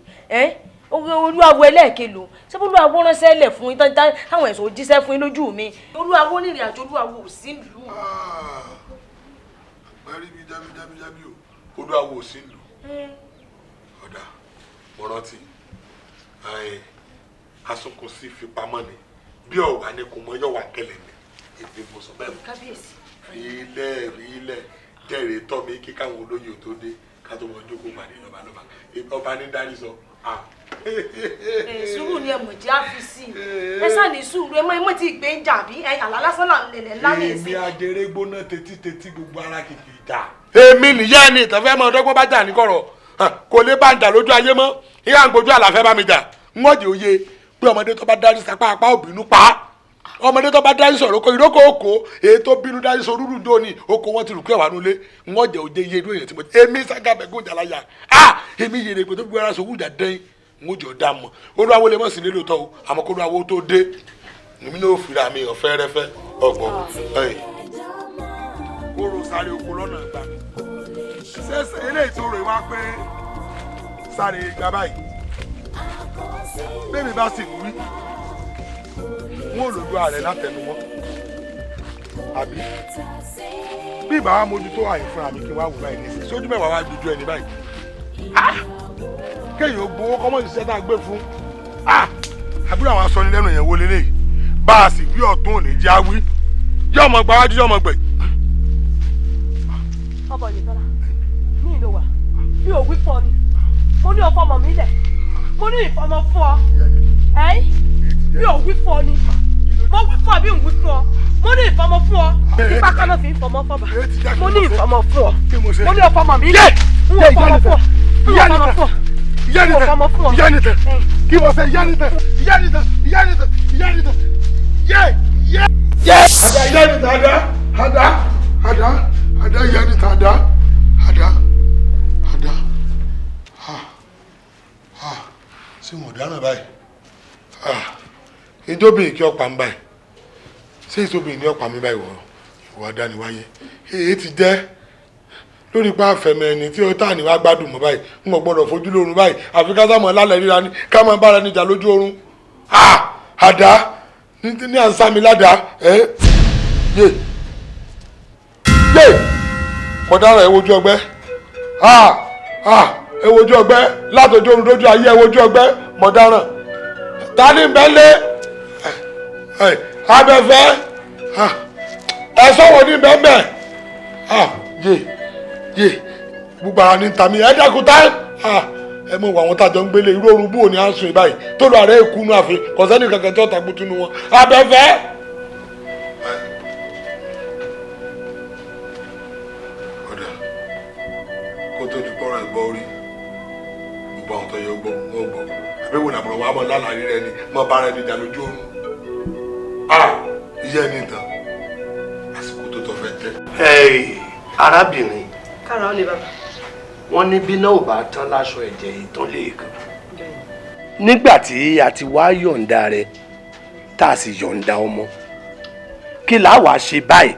olúwawo ẹlẹ́ẹ̀kẹlò ṣé olúwawo ránṣẹ́ lẹ̀ fún yín táwọn ẹ̀sùn jíṣẹ́ fún yín lójú mi olúwawo rìnrìn àjò olúwawo ò sí ìlú. àgbárí mi jábí o olúwawo ò sí ìlú. ọ̀dà mo rántí asunkun sí fipamọ́ ni bí ọ̀wà ni kò mọ yọ̀wà kẹlẹ̀ ni èdè mo sọ bẹ́ẹ̀. kábíyèsí. ilẹ̀ jẹ́rìí tọ́ mi kí káwọn olóyè tó dé ká tó wọn jókòó pàdé lọ́ba ọba ní dárí sọ. sùúrù ni ẹ̀mọ̀ jẹ́ àfisí ẹ sàní sùúrù ẹ mọ̀ tí ìgbé ń jà bí àlá lásán là ń lẹ̀lẹ̀ ńlá ní ìsìn. èmi ajere gbóná tètè gbogbo ara kìkì ìjà. èmi nìyá ẹni ìtàn fẹ́ mọ ọdọ́gbọ́n bá jà ní kọ̀rọ̀ kò lè bá ń jà lójú ayé mọ́ ìyá ń gbójú àlàfẹ́ bá mi jà ń wọ́n jẹ́ òye pé ọmọdé tó bá dárí sapá apá òbínú pa ọmọdé tó bá dárí sọ̀rọ̀ kó ìrókò òkò èyí tó bínú dárí sọ rúrú dóni oko wọn ti rù kí ẹ̀wà nulẹ̀ ń wọ́n jẹ́ òye iye irú èèyàn tí mo jẹ́ èmi Sàgábẹ̀gùn Jàláyà èmi yèrè pé tó gbé ara sọ wújà dẹ́yìn ń jọ dá mọ́ olúwawo lè mọ̀ sí nílò tọ́ o àmọ́ kó olúwawo tó dé èmi náà ò fira mi ọ̀fẹ́rẹ́fẹ́ ọgbọ̀n ó ro sáré oko lọ́nà ìgbà mi ṣẹ́ṣẹ́ eléyìí tó rò wá pé sáré ìgbà báyìí bẹ́ẹ̀ni bá sì wí wọn ò lòdù ààrẹ látẹnumọ́ àbí bí ìbáwá mójútó àyè fúnra mi kí n wá wò báyìí nísìnyí sójú mẹ́wàá wá dúdú ẹni báyìí kéèyàn gbowó kọ́mọ́ ìṣiṣẹ́ tá a gbé fún àbúrò àwọn aṣọ ni lẹ́nu yẹn wo lélẹ̀ bá a sì bí ọ̀tún ò ní já wí yọ ọmọ gba wájú yọ ọmọ gbẹ. ọbọ yìí tọ́lá ní ìlú wa bí òwí fún ọ ni mo ní ọfọ ọmọ mi lẹ mo ní ìfọmọ fún ọ bí òwí fún ọ ni mo wí fún ọ bí òwí fún ọ mo ní ìfọmọ fún ọ ipa kan náà fi ń fọmọ fọba mo ní ìfọmọ fún ọ mo ní ọfọ ọmọ mi lẹ n ò fọmọ fún ọ n ò fọmọ fún ọ. Yanite, kí wọ́n sẹ́ Yanite. Ada Yanite ada. Ṣé wọ́n dáná báyìí? Ìjọbìnrin kí ọ̀pá ń báyìí. Ṣé ìjọbìnrin ní ọ̀pá mi báyìí ìwọ adániwáyé? Èyí ti jẹ́ lórí pa àfẹ̀mẹ̀ ẹni tí ó tà ní wá gbádùn mọ́ báyìí ń gbọ́dọ̀ fojú lórun báyìí àfi ká sáà mọ́ lálẹ́ ríra ní ká máa bára níjà lójú oorun àdá ní ànsá mi ládàá yé mọ̀dára ẹ wojú ọgbẹ́ ẹ wojú ọgbẹ́ látọjú oorun lójú ayé ẹ wojú ọgbẹ́ mọ̀dára ta ní bẹ́lẹ̀ abẹ́fẹ́ ẹ sọ̀wọ́ ní bẹ́ẹ̀ yé gbogbo ara ní ta mi ẹ dákun tá ẹ mọ wà wọn tàjọ ń gbélé irú oorun búò ní à ń sùn báyìí tó lọ ààrẹ èkú nù àfi kọsẹ́nì kankan tí ọ̀tà gbótú nu wọn abẹ́fẹ́. ọ̀dà kó tó di pọ́nrọ̀ ẹ̀gbọ́ orí gbogbo àwọn tó yẹ gbọ́ wọn gbọ́ àbẹ̀wò làbúrò wa mọ̀ lálàrí rẹ ni mọ̀ bá rẹ níjà lójú oorun iṣẹ́ ní ìtàn àsìkò tó tọ́ fẹ́ tẹ́. arábìnrin kára ó lè bàbá. wọ́n ní bí náà ò bá tán láṣọ ẹ̀jẹ̀ ìtàn lẹ́ẹ̀kan. nígbà tí a ti wá yọ̀ǹda rẹ tá a sì yọ̀ǹda ọmọ kí làá wàá ṣe báyìí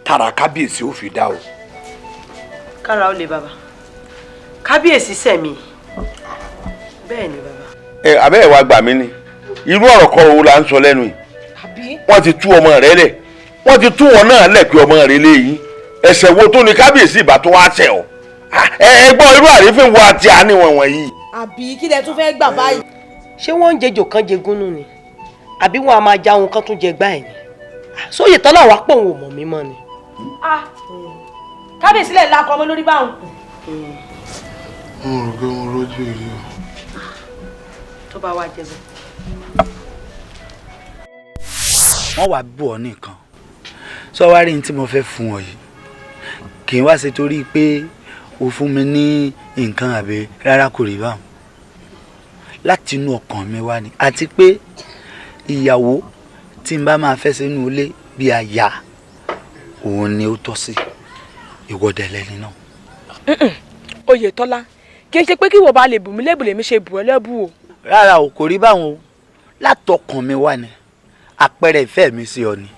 tara kábíyèsí ò fi dá o. kára ó lè bàbá kábíyèsí sẹ̀mí bẹ́ẹ̀ ni bàbá. abẹ́ ẹ̀ wá gbà mí ni irú ọ̀rọ̀ kan wo la ń sọ lẹ́nu yìí wọ́n ti tú ọmọ rẹ lẹ̀ wọ́n ti tú wọn náà lẹ̀ pé ọmọ rẹ léyìí ẹ̀ṣẹ̀ wo tó ní kábíyèsí ìbá tó wá ṣẹ̀ ọ́ ẹ gbọ́ irú àrífín wo àti àníwọ̀n wọ̀nyí. àbí kí lẹ tún fẹ́ gbà báyìí. ṣé wọ́n ń jẹjò kan jẹgúnnú ni àbí wọn a máa já ohun kan tún jẹ gbá ẹ̀ ni sóyè tọ́lá wàá pọ̀ òun ò mọ̀ mí mọ́ ni. kábíyèsí lè lakọ ọmọ lórí báwọn. mo rò pé mo rójú ìrí o. tó bá wá jẹ bẹ́ẹ̀. wọ́n wàá bù ọ́ nìkan sọ wá rí ní tí mo fẹ́ fún ọ yìí kì í wá ṣe torí pé o fún mi ní nǹkan àbí rárá kò rí báwọn láti inú ọkàn mi wá ni àti pé ìyàwó tí n bá máa fẹ́ sínú ilé bí aya òun ni ó tọ́ sí ìwọ́dẹ lẹ́ni náà. Oyètọ́lá kì í ṣe pé kí ìwọ bá lè bù mí lébù lèmi ṣe bù ẹ́ lẹ́bù o. rárá o kò rí báwọn o látọkàn mi wá ni àpẹẹrẹ ìfẹ́ mi sí ọ ni.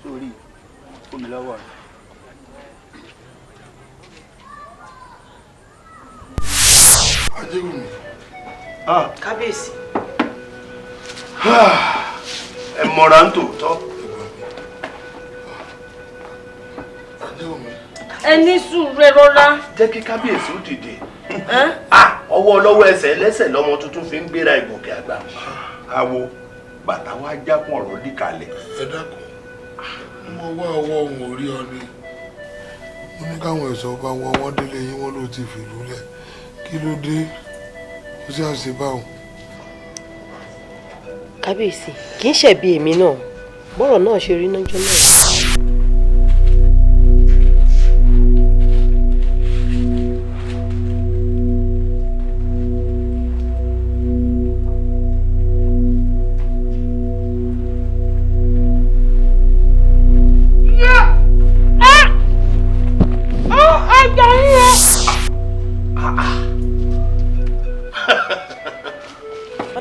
sórí fún mi lọ́wọ́ rẹ. Ajéwùmí. kábíyèsí. ẹ mọ̀ra ń tòótọ́. Ajéwùmí. ẹ ní sùúrù rọra. jẹ́ kí kábíyèsí ó dìde. ọwọ́ ọlọ́wọ́ ẹsẹ̀ lẹ́sẹ̀ lọ́mọ tuntun fi ń gbéra ìgòkè àgbà. àwo bàtà wa jákun ọ̀rọ̀ díkalẹ̀. ẹ dákun mo wá ọwọ́ òun ò rí ọ ni mo ní káwọn ẹ̀ṣọ́ bá wọn délé yín wọn ló ti fìlú lẹ̀ kí ló dé ó sì àṣẹ báwọn. kábíyèsí kì í ṣẹ̀bi èmi náà bọ́rọ̀ náà ṣe rí lọ́jọ́ náà.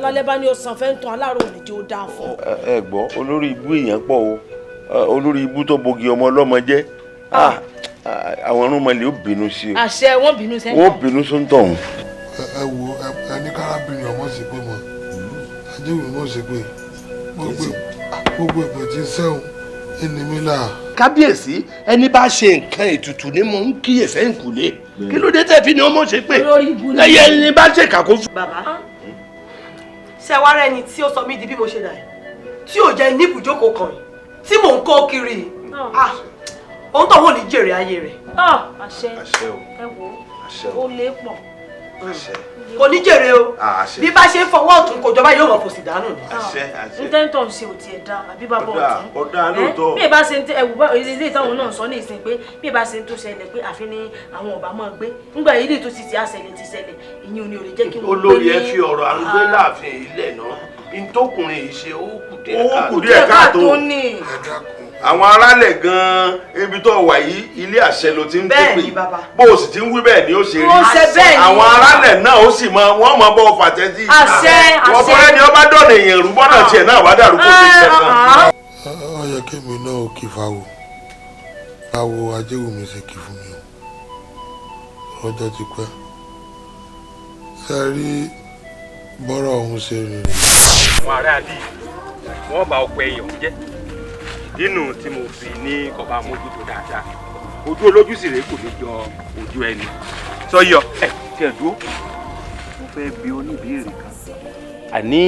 ọlọ́lẹ́ bá ní o san fẹ́ ń tan aláàrò òní tí ó dáa fún. ẹ gbọ́ olórí ibú èèyàn pọ̀ o olórí ibú tó bogi ọmọ ọlọ́mọ jẹ́ àwọn ọ̀rúnmọlẹ̀ ó bínú sí o. àṣẹ wọn bínú sẹ́ńtọ̀. wọ́n bínú sóńtọ̀ ọ̀hún. ẹ wo ẹni kárábìnrin ọmọ sí pé mọ ajéwì mọ sí pé gbogbo ìpè tí ń sẹ́wọ̀n ẹni mi là. kábíyèsí ẹni bá ṣe nǹkan ètùtù ni mo ń kíyèsí ẹ̀ǹkùlé kí ló dé tẹ́ fi ni ọmọ ṣe pé ẹyẹ ẹni bá ṣe kàkó fún. bàbá ṣe wá rẹ ni tí ó sọ mí di bí mo ṣe dà ẹ tí ò jẹ ní ibùjókòó kan tí mò ń kó kiri ohun tó wọ́n ní jèrè ayé rẹ̀. àṣẹ ẹ wò ó lè pọ̀. kò ní jèrè o bí bá ṣe ń fọwọ́ ọ̀tún kò jọba yóò mọ̀ fòsì dànù ni. ntẹ́ntọ̀ ń ṣe ò tiẹ̀ da àbí bàbá ọ̀tún. ọ̀dà lóòótọ́. bí ìbá ṣe ń ẹ̀wù bá ilé ìtàwọn náà sọ ní ìsìn pé bí ìbá ṣe ń tó ṣẹlẹ̀ pé àfi ní àwọn ọba máa gbé ńgbà yìí lè tó ti ṣẹlẹ̀ ìyẹn ò ní ò lè jẹ́ kí wọ́n gbé ní. olórí ẹ fi ọ̀rọ̀ à ń gbé láàfin ilẹ̀ náà ntọ́kùnrin yìí ṣe ó kù díẹ̀ káàtó àwọn aráàlẹ̀ gan-an ibi tó wà yìí ilé àṣẹ ló ti ń pèpè bó o sì ti ń wí bẹ́ẹ̀ ni ó ṣe rí àwọn aráàlẹ̀ náà ó sì mọ wọ́n mọ bọ́ fàtẹ́ sí wọ́n fọ́nrẹ́ ni ọba dọ̀nà èèyàn rúbọ́ náà tiẹ̀ náà wá dàrú kó fi ṣẹ̀kan. ó yẹ kí mi náà kì í fáwo ajéwùmí ṣe kì í fún mi o ọjọ́ ti pẹ́ ṣe rí bọ́rọ̀ ọ̀hún ṣe rìn rìn. àwọn aráàlú wọn bá ọpẹ èèyàn jẹ nínú tí mo fi ní kọba mójútó dáadáa ojú olójú sì rèé kò ní jọ ojú ẹni sọyọ tí ẹ dúró mo fẹ́ bi oníbìrì kan. àní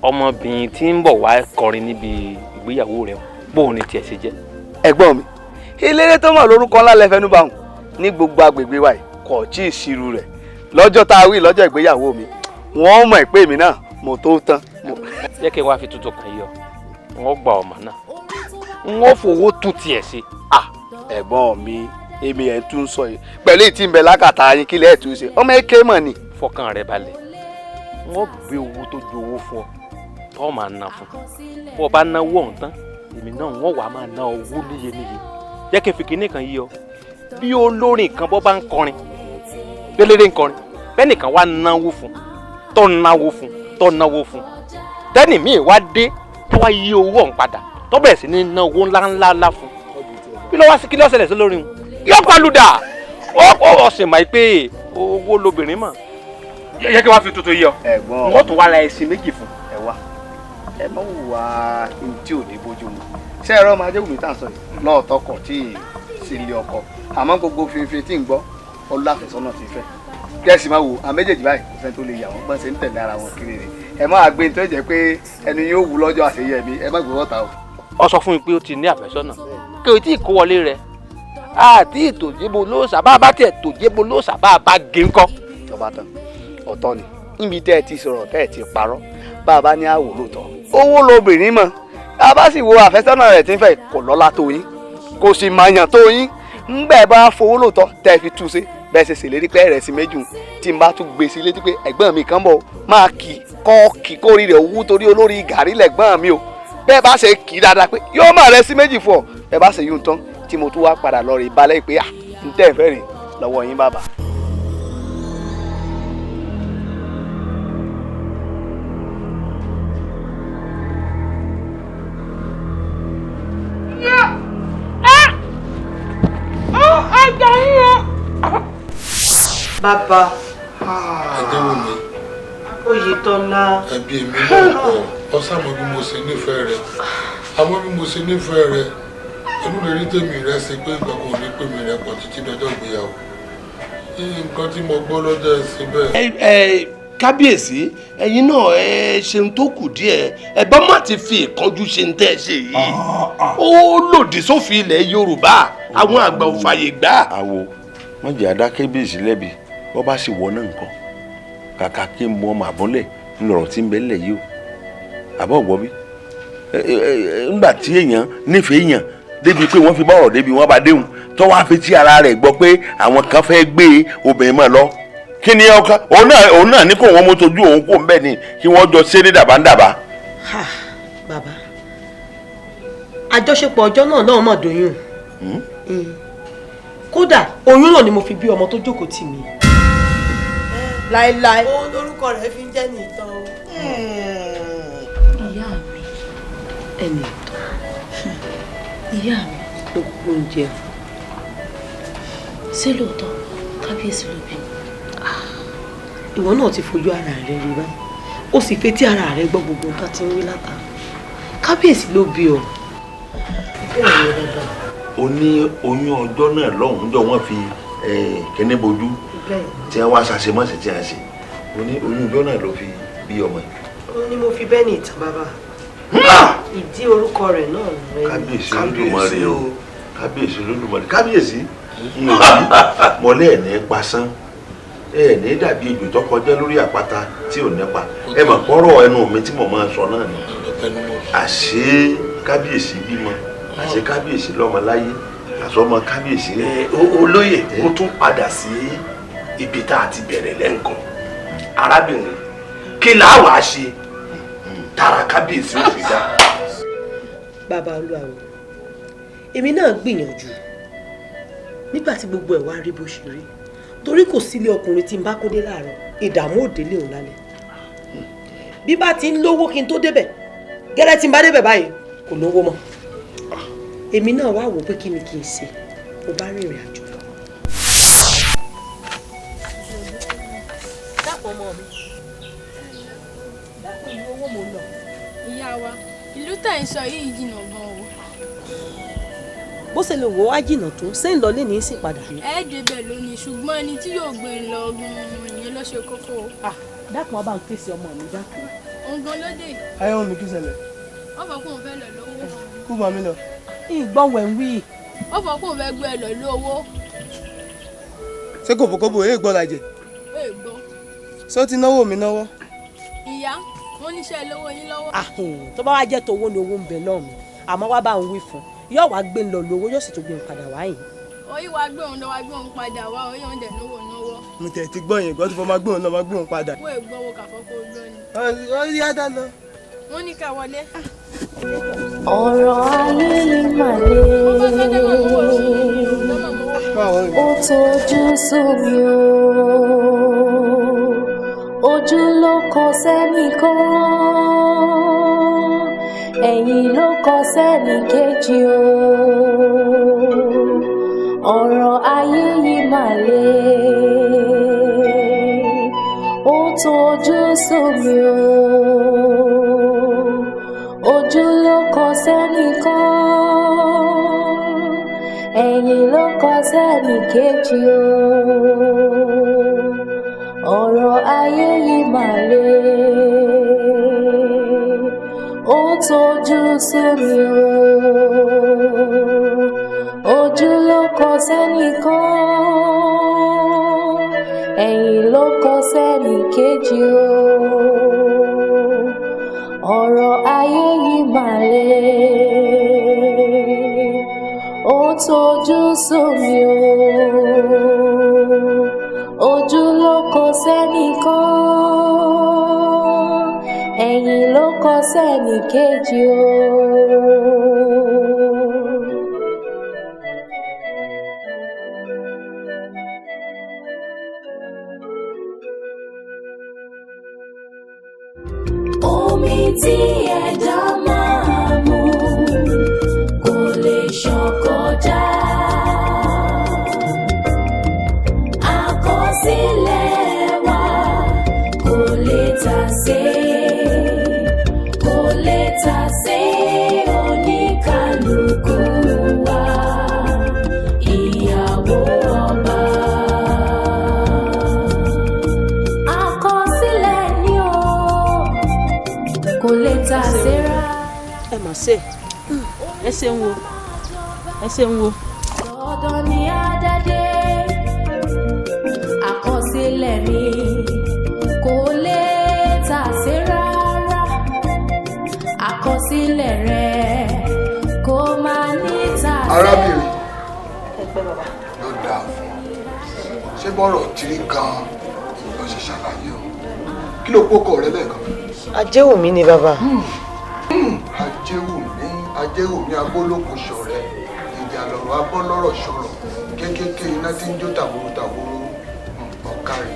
ọmọbìnrin tí ń bọ̀ wá kọrin níbi ìgbéyàwó rẹ̀ bóun ni tiẹ̀ ṣe jẹ́. ẹ̀gbọ́n mi eléré tó mọ̀ lórúkọ ńlá lẹ́fẹ̀ẹ́nú bá wọn ní gbogbo agbègbè wa kò tí ì ṣirú rẹ̀ lọ́jọ́ tá a wí lọ́jọ́ ìgbéyàwó mi wọ́n mọ̀ pé èmi náà mo tó tán. jẹ́ kí n wá fi tuntun kan yọ wọ́n gba ọmọ náà wọ́n fowó tún tiẹ̀ sí. ẹ̀gbọ́n mi èmi ẹ̀ tún sọ yìí pẹ̀lú ìtì ń bẹ lákàtà yín kílẹ̀ ẹ̀ tún ṣe ọmọ èké mọ̀ ni. fọkàn rẹ balẹ̀ wọ́n gbé owó tó ju owó fún ọ tó máa ná fún bó o bá náwó ọ̀hún tán èmi náà wọ́n wàá máa ná owó níye jẹ́ kí n fi kinní kan yí ọ bí olórin kan bọ́ bá ń kọrin gbélére ń kọrin bẹ́ẹ̀ nìkan wá náwó fún tó náwó fún tẹ́nì míì wá dé tó wá yí owó ọ̀hún padà tó bẹ̀rẹ̀ sí ní ná owó ńláńlá fún kí ló wá sí kí ló ṣẹlẹ̀ sí lórí wọn yóò palùdà ó sì máa pé owó lobìnrin mọ̀ yẹ kí wọ́n fi tuntun yọ wọ́n tún wá ra ẹṣin méjì fún. ẹ wá ẹ má wùwà ntí ò ní bójú mu ṣé ẹ̀rọ máa jẹ́ wùmí tá à ń sọ yìí lọ́ọ̀tọ́ kọ̀ tí ì sí ilé ọkọ àmọ́ gbogbo fínfín tí ń gbọ́ ọláfẹ́sọ́nà ti fẹ́ kẹ́sì máa wò àwọn méjèèjì báyìí kò fẹ́ tó lè yà wọ́n gbọ́n ṣe ń tẹ̀lé ara wọn kiri rè ẹ má gbé tó jẹ́ pé ẹnu yóò wú lọ́jọ́ àṣeyẹ mi ẹ má gbé wọ́ta o. ọ sọ fún mi pé ó ti ní àfẹ́sọ́nà kí o tí ì kó wọlé rẹ àti ìtòjébo lóòsà bá a bá tiẹ̀ tòjébo lóòsà bá a bá gé ńkọ́. ọba tán ọ̀tọ̀ ni níbi tẹ́ ẹ ti sọ̀rọ̀ tẹ́ ẹ ti parọ́ bá a bá ní àwò lóòótọ́ owó lobìnrin mọ̀ a bá sì wo àfẹ́sọ́nà rẹ̀ tí ń fẹ́ kò lọ́lá tó yín kò sì màyàn tó yín ńgbẹ́ bá fowó lóòótọ́ tẹ́ ẹ fi tú sí bẹ́ẹ̀ ṣe ṣèlérí pé ẹ̀rẹ̀ sí méjì tí n bá tún gbé sí létí pé ẹ̀gbọ́n mi kan bọ̀ máa kì kórì rẹ̀ owó torí olórí gàrí lẹ̀gbọ́n mi o bẹ́ẹ̀ bá ṣe kì í dáadáa pé yóò máa rẹ̀ sí méjì fún ọ bẹ́ẹ̀ bá ṣe yún tán tí mo tún wá padà lọ rí balẹ̀ pé n tẹ́ ẹ fẹ́ rìn lọ́wọ́ yín bàbá. bàbá Adéwùmí Oyètọ́lá ẹbí mi náà pọ̀ ọ sàmọ́ bí mo ṣe nífẹ̀ẹ́ rẹ àmọ́ bí mo ṣe nífẹ̀ẹ́ rẹ ẹnu rẹ rí tèmi rẹ ṣe pé nǹkan kò ní pè mí rẹ pọ̀ títí dọjọ́ ìgbéyàwó nǹkan tí mo gbọ́ lọ́jọ́ ẹ̀sìn bẹ́ẹ̀. kábíyèsí ẹ̀yin náà ẹ ṣeun tó kù díẹ̀ ẹ bá má ti fi ìkánjú ṣe ń tẹ́ ẹ ṣe yìí ó lòdì sófin ilẹ̀ Yorùbá àwọn àgbà ò fààyè gbà. àwo wọn jẹ adákẹ́bíyèsí lẹ́bi wọ́n bá sì wọ náà nǹkan kàkà kí n mọ màbọ́lẹ̀ ńlọrọ̀ tí ń bẹ lẹ̀ yìí o àbọ̀ gbọ́ bí ńgbà tí èèyàn nífẹ̀ẹ́ èèyàn débi pé wọ́n fi bọ́rọ̀ débi wọ́n bá déhùn tó wá fi tí ara rẹ̀ gbọ́ pé àwọn kan fẹ́ gbé obìnrin mọ́ lọ kí ni ọkàn òun náà ní kó wọn mú tójú òun kó ń bẹ̀ ni kí wọ́n jọ ṣeré dàbáńdàbá. bàbá àjọṣepọ̀ ọjọ́ náà mọ̀ dóyún kódà oyún náà ni mo fi bí ọmọ tó jókòó tì mí. láéláé. ó lórúkọ rẹ̀ fi ń jẹ́ ní ìtàn. ẹnì ìyá mi ló kúkú ń jẹ ṣé lóòótọ́ kábíyèsí ló bí ìwọ náà ti fojú ara rẹ rí báyìí ó sì fetí ara rẹ gbọ́ gbogbo nǹkan tí ń wí látara kábíyèsí ló bí ọ. o ní oyún ọjọ́ náà lọ́hùn-ún jọ wọ́n fi kíní bojú tí wọ́n wá ṣàṣemọ́sí tí wọ́n ṣe o ní oyún ọjọ́ náà ló fi bí ọmọ yìí. ó ní mo fi bẹ́ẹ̀ ní ìtàn bàbá ìdí orúkọ rẹ̀ náà rẹ̀. kábíyèsí olódùmarè o kábíyèsí olódùmarè kábíyèsí mọ̀lẹ́ ẹ̀ ní pasán ẹ̀ ní dàbí ejò tó kọjá lórí àpáta tí ò nípa ẹ mọ̀ pọ́rọ̀ ẹnu mi tí mo máa sọ náà ni àṣé kábíyèsí bímọ àṣé kábíyèsí lọ́mọ láyé àṣọmọ kábíyèsí rẹ̀. olóyè mo tún padà sí ibi tá a ti bẹ̀rẹ̀ lẹ́ǹkan arábìnrin kí làá wàá ṣe tára kábíyèsí ò fi dá. bàbá olúwawo èmi náà gbìyànjú nígbà tí gbogbo ẹ̀ wá rí bó ṣe rí torí kò sílé ọkùnrin tí n bá kó dé láàárọ̀ ìdààmú òdélé òun lálẹ́ bí bá ti ń lówó kí n tó débẹ̀ gẹ́rẹ́ tí n bá débẹ̀ báyìí kò lówó mọ́ èmi náà wá wò pé kí ni kí n ṣe mo bá rìnrìn àjò lọ. dápọ̀ ọmọ mi dápọ̀ ìlú owó mo lọ. ìyá wa ìlú tẹ̀ ń sọ yìí jìnnà gan o. bó ṣe lè wò wá jìnnà tó ṣé ń lọ lé ní í sì padà. ẹ débẹ̀ lónìí ṣùgbọ́n ẹni tí yóò gbé ń lọ gan-an ìyẹn ló ṣe kókó. dákun ọba ń ké sí ọmọ mi dákun. òǹgan ló dé. ayé wọn mi kí ṣẹlẹ̀. ó fọ kóun fẹ́ lọ lówó. kú bá mi lọ. ìgbọ́n wẹ̀ ń wí. ó fọ kóun fẹ́ gbé ẹ lọ lówó. ṣé kò fòkóbò èyí gbọ́ lajẹ. ó ì gbọ́. ṣé ó ti náwó mi náwó. ìyá wọn níṣẹ́ lówó yín lọ́wọ́. tó bá wá jẹ́ tówó ni owó ń bẹ náà mi àmọ́ wá bá ń wí fún yóò wá gbé ń lọ lówó yóò sì tún gbé ń padà wá yìí. orí wa gbé òun lọ wá gbé òun padà wá orí òun dẹ̀ náwó náwó. mo tẹ̀ ti gbọ́ yẹn gbọ́ tó fọ́ máa gbé òun lọ máa gbé òun padà. wọ́n ì gbọ́ wo kàfọ́kọ́ gbọ́ ni. ó yá dá lọ. wọ́n ní ká wọlé. ọ̀rọ̀ ayé yìí mà le ó tójú sú mi o ojú ló kọ sẹ́nìkan ẹ̀yìn ló kọ sẹ́nìkejì o ọ̀rọ̀ ayé yìí mà le ó tójú sú mi o ojú ló kọ sẹ́nìkan ẹ̀yìn ló kọ sẹ́nìkejì o ọ̀rọ̀ ayé yìí mà le ó tójú sú mi o ojú ló kọ sẹ́nìkan ẹ̀yìn ló kọ sẹ́nìkejì o ọ̀rọ̀ ayé yìí mà le ó tójú sú mi o ojú ló kọ sẹ́nìkan ẹ̀yìn ló kọ sẹ́nìkejì o. omi tí ẹ̀dá máa mu kò lè ṣàn kọjá. àkọsílẹ̀ wa kò lè tàsé oníkàlùkù wa ìyàwó ọba. àkọsílẹ̀ ni o kò lè tàsé rárá. ẹ mà ṣe ẹ ṣeun wo ẹ ṣeun wo. dandan ni àdádé àkọsílẹ̀ mi kò lè tàsé rárá àkọsílẹ̀ rẹ̀ kò máa ní tàsé. arábìnrin ló dáa fún ọ ṣé bọ́rọ̀ tírí gan-an ló ṣe ṣàlàyé o kí ló kókó rẹ lẹ́ẹ̀kan. ajéwùmí ni bàbá. ajéwùmí agbólókò ṣọ̀rẹ́ ìjà lọ̀rọ̀ abọ́lọ́rọ̀ ṣọ̀rọ̀ kéékèèké iná tí ń jó tàwòrò ọ̀kárì.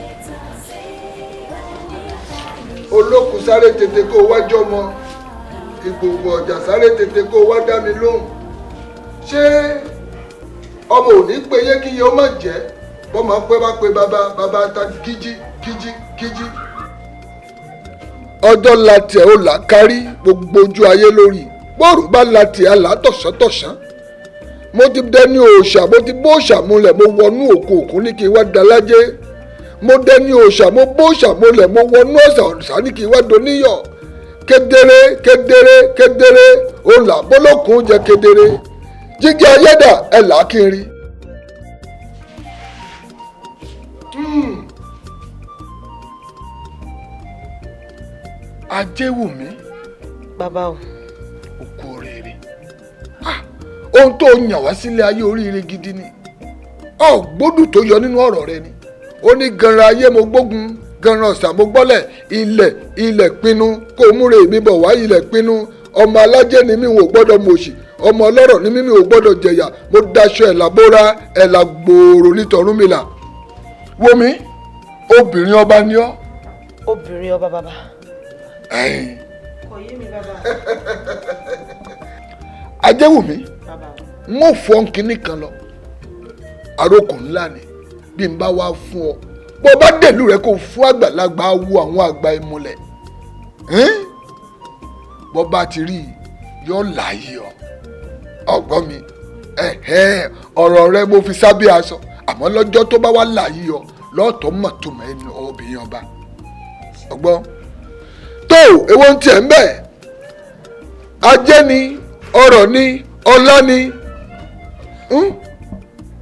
olókùn sáré tètè kó wájú ọmọ ìgbòho ọjà sáré tètè kó wá dá mi lóhùn. ṣé ọmọ ò ní pé yé kí iye ó má jẹ́ bọ́mọ pé bá pe bàbá ta kíjí kíjí kíjí. ọjọ́ la tiẹ̀ ó là kárí gbogbo ojú ayé lórí bóòrù bá la tiẹ̀ á là tọ̀sán-tọ̀sán. mo ti dẹni òòṣà mo ti bó òòṣà múlẹ̀ mo wọnú òkun ní kí n wá dalájẹ́. mo dẹni òòṣà mo bó òòṣà múlẹ̀ mo wọnú ọ̀sà ní kí n wá doníyọ̀. kedere kedere kedere òun là bọ́lọ́kùn jẹ kedere. jíjẹ ayédà ẹ̀ là kiri. Ajéwùmí. bàbá o. o kú oríire. ohun tó yàn wá sílé ayé oríire gidi ni. ọ̀gbọ́dù tó yọ nínú ọ̀rọ̀ rẹ ni. ó ní ganran ayé mo gbógun ganran ọ̀sà mo gbọ́lẹ̀ ilẹ̀ pinnu kó o múre mi bọ̀ wá ilẹ̀ pinnu ọmọ alájẹ́ ni mi ò gbọ́dọ̀ mọ̀ọ́sì ọmọ ọlọ́rọ̀ ni mi ò gbọ́dọ̀ jẹ̀yà mo daṣọ ẹ̀là bóra ẹ̀là gbòòrò nítorúnmìlà. wòmí obìnrin ọba ni ọ́. obìnrin ọba bàbá. kò yé mi bàbá. Ajéwùmí mo fọ́n kínní kan lọ àròkò ńlá ni bí n bá wá fún ọ bó bá dèlú rẹ kó fún àgbàlagbà wo àwọn àgbà ìmùlẹ̀ bó bá ti rí yóò láàyè ọ ọgbọ́n mi ọ̀rọ̀ rẹ mo fi sábẹ́ aṣọ àmọ́ lọ́jọ́ tó bá wá láàyè ọ lọ́ọ̀tọ́ mọ̀tòmọ̀ ẹnu obìnrin ọba ọgbọ́n tó èwo ń tiẹ̀ ń bẹ̀ ajé ni ọrọ̀ ni ọlá ni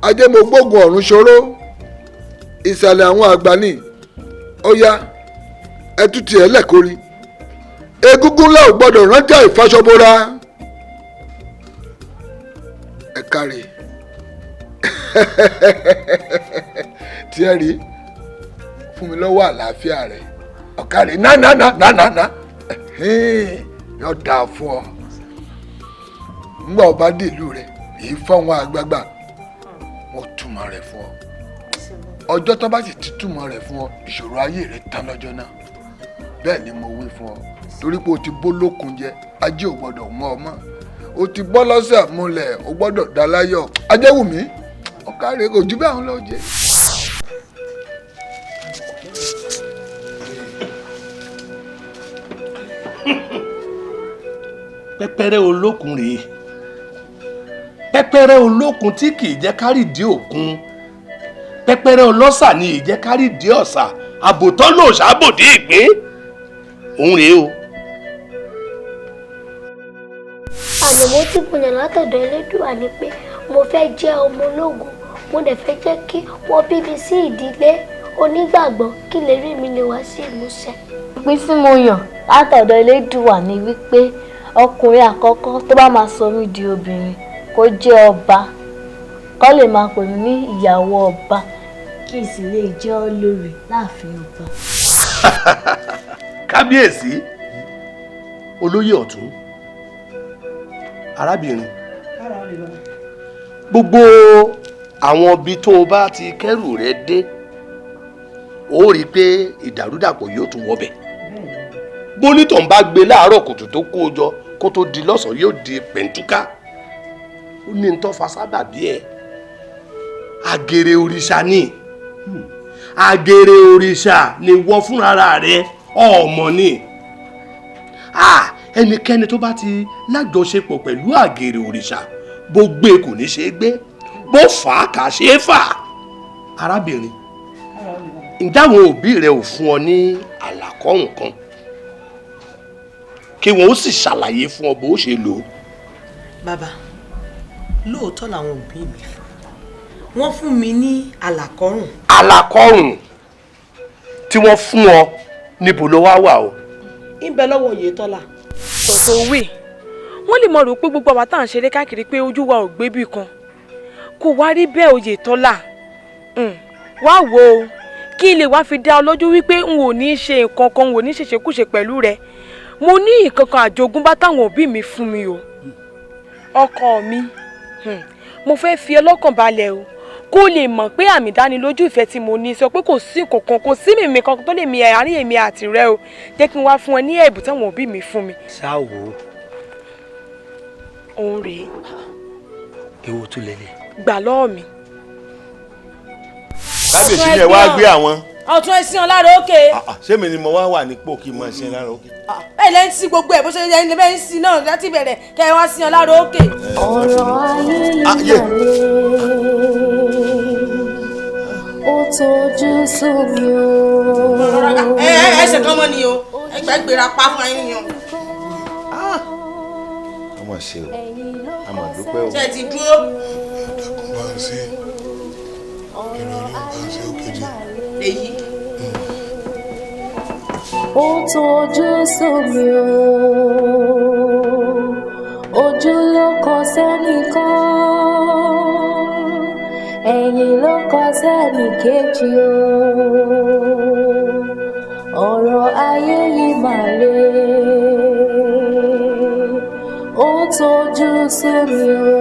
ajé mo gbógun ọ̀run ṣòro ìsàlẹ̀ àwọn àgbà ni ó yá ẹtú tiẹ̀ lẹ́kọ̀ọ́rí egúngún ńlá ò gbọ́dọ̀ rántí àìfàṣọbora ẹ káre tiẹ̀ rí fún mi lọ́wọ́ àlàáfíà rẹ̀ ọ̀kárẹ̀ nánánánánánà yóò dáa fún ọ ńgbà ọba dèlú rẹ èyí fọwọn àgbààgbà wọn túmọ̀ rẹ̀ fún ọ ọjọ́ tó bá sì ti túmọ̀ rẹ̀ fún ọ ìṣòro ayé rẹ tán lọ́jọ́ náà bẹ́ẹ̀ ni mo wí fún ọ torí pé o ti bó lókun jẹ ajé ò gbọ́dọ̀ mọ ọ mọ́ o ti bọ́ lọ́sẹ̀ múlẹ̀ o gbọ́dọ̀ dá láyọ̀ Ajéwùmí ọ̀kárẹ̀ kò jù bẹ́ẹ̀ ń lọ jẹ. pẹ́pẹ́rẹ́ olókun rèé pẹ́pẹ́rẹ́ olókun tí kì í jẹ́ kárìdí òkun pẹ́pẹ́rẹ́ ọlọ́sà ni ì jẹ́ kárìdí ọ̀sà àbòtọ́ lò sábòdì ìgbín òun rèé o. àyẹ̀wò tí mo yàn látọ̀dọ̀ Elédùà ni pé mo fẹ́ jẹ́ ọmọ ológun mo dẹ̀ fẹ́ jẹ́ kí wọ́n bí mi sí ìdílé onígbàgbọ́ kí lè rí mi lè wá sí ìmúṣẹ. ìpín tí mo yàn látọ̀dọ̀ Elédùà ni wípé ọkùnrin àkọ́kọ́ tó bá máa sọ mí di obìnrin kó jẹ́ ọba kó lè máa pè mí ní ìyàwó ọba kí n sì lè jẹ́ olórí láàfin ọba. kábíyèsí olóyè ọ̀tún arábìnrin gbogbo àwọn ibi tó o bá ti kẹ́rù rẹ dé ó rí i pé ìdàrúdàpọ̀ yóò tún wọbẹ̀ bónítọ̀ ń bá gbé láàárọ̀ kùtù tó kó o jọ kó tó di lọ́sàn-án yóò di pẹ̀ntúká ó ní tó fa sábàbí ẹ̀ àgèrè òrìṣà ni àgèrè òrìṣà ni wọ́n fúnra rẹ̀ ọmọ ni ẹnikẹ́ni tó bá ti lájọṣepọ̀ pẹ̀lú àgèrè òrìṣà bó gbé kò ní ṣe é gbé bó fà á kà ṣe é fà arábìnrin ǹjẹ́ àwọn òbí rẹ ò fún ọ ní àlàkọ́ nǹkan kí wọn ó sì ṣàlàyé fún ọ bó ṣe lò ó. bàbá lóòótọ́ làwọn òbí mi wọ́n fún mi ní àlàkọ́rùn. àlàkọ́rùn tí wọ́n fún ọ níbo ló wá wà o. ìbẹ̀ lọ́wọ́ Oyètọ́lá. ọ̀tọ̀ òwe wọ́n lè mọ̀ rò pé gbogbo àwa tá à ń ṣeré káàkiri pé ojú wa ò gbé bì kan kò wá rí bẹ́ẹ̀ Oyètọ́lá wá wò ó kí n lè wá fi dá ọ lójú wípé n ò ní í ṣe nǹkan kan n ò ní í ṣèṣekúṣe pẹ̀lú rẹ mo ní nǹkan kan àjogúnbá táwọn òbí mi fún mi o ọkọ mi mo fẹ́ fi ọlọ́kàn balẹ̀ o kó lè mọ̀ pé àmì ìdánilójú ìfẹ́ tí mo ní sọ pé kò sí kankan kò sí mímí kankan tó lè mi àárín èmi àti rẹ o jẹ́ kí n wá fún ẹ ní ẹ̀bùn táwọn òbí mi fún mi. ṣáwo òun rèé. Èwo tún lélẹ̀. Gbà lọ́wọ́ mi. kábíyèsí ni ẹ wá gbé àwọn. ọ̀tún ẹ̀sìn ọ̀lára òkè. ṣé mi ni mo wá wà nípò kí n máa ṣe lára òkè. bẹ́ẹ̀ lẹ́yìn sí gbogbo ẹ̀ bó ṣe yẹ bẹ́ẹ̀ ń sí náà láti bẹ̀rẹ̀ kẹ́ ẹ wá sí ọ̀lára òkè. ọ̀rọ̀ ayé ó tójú sómi o. ẹsẹ̀ kan mọ́ ni o ẹgbẹ́ gbéra pa fún ayé yan. ọmọ ṣe o àmọ́ dúpẹ́ o. ṣe ti dúró. bá ń ṣe ìrọ̀lẹ́ bá ń ṣe òkèjì. èyí. ó tójú sómi o ojú ló kọ sẹ́nìkan ẹ̀yìn ló kọ sẹ́nìkejì o ọ̀rọ̀ ayé yìí mà le ó tójú sómi o.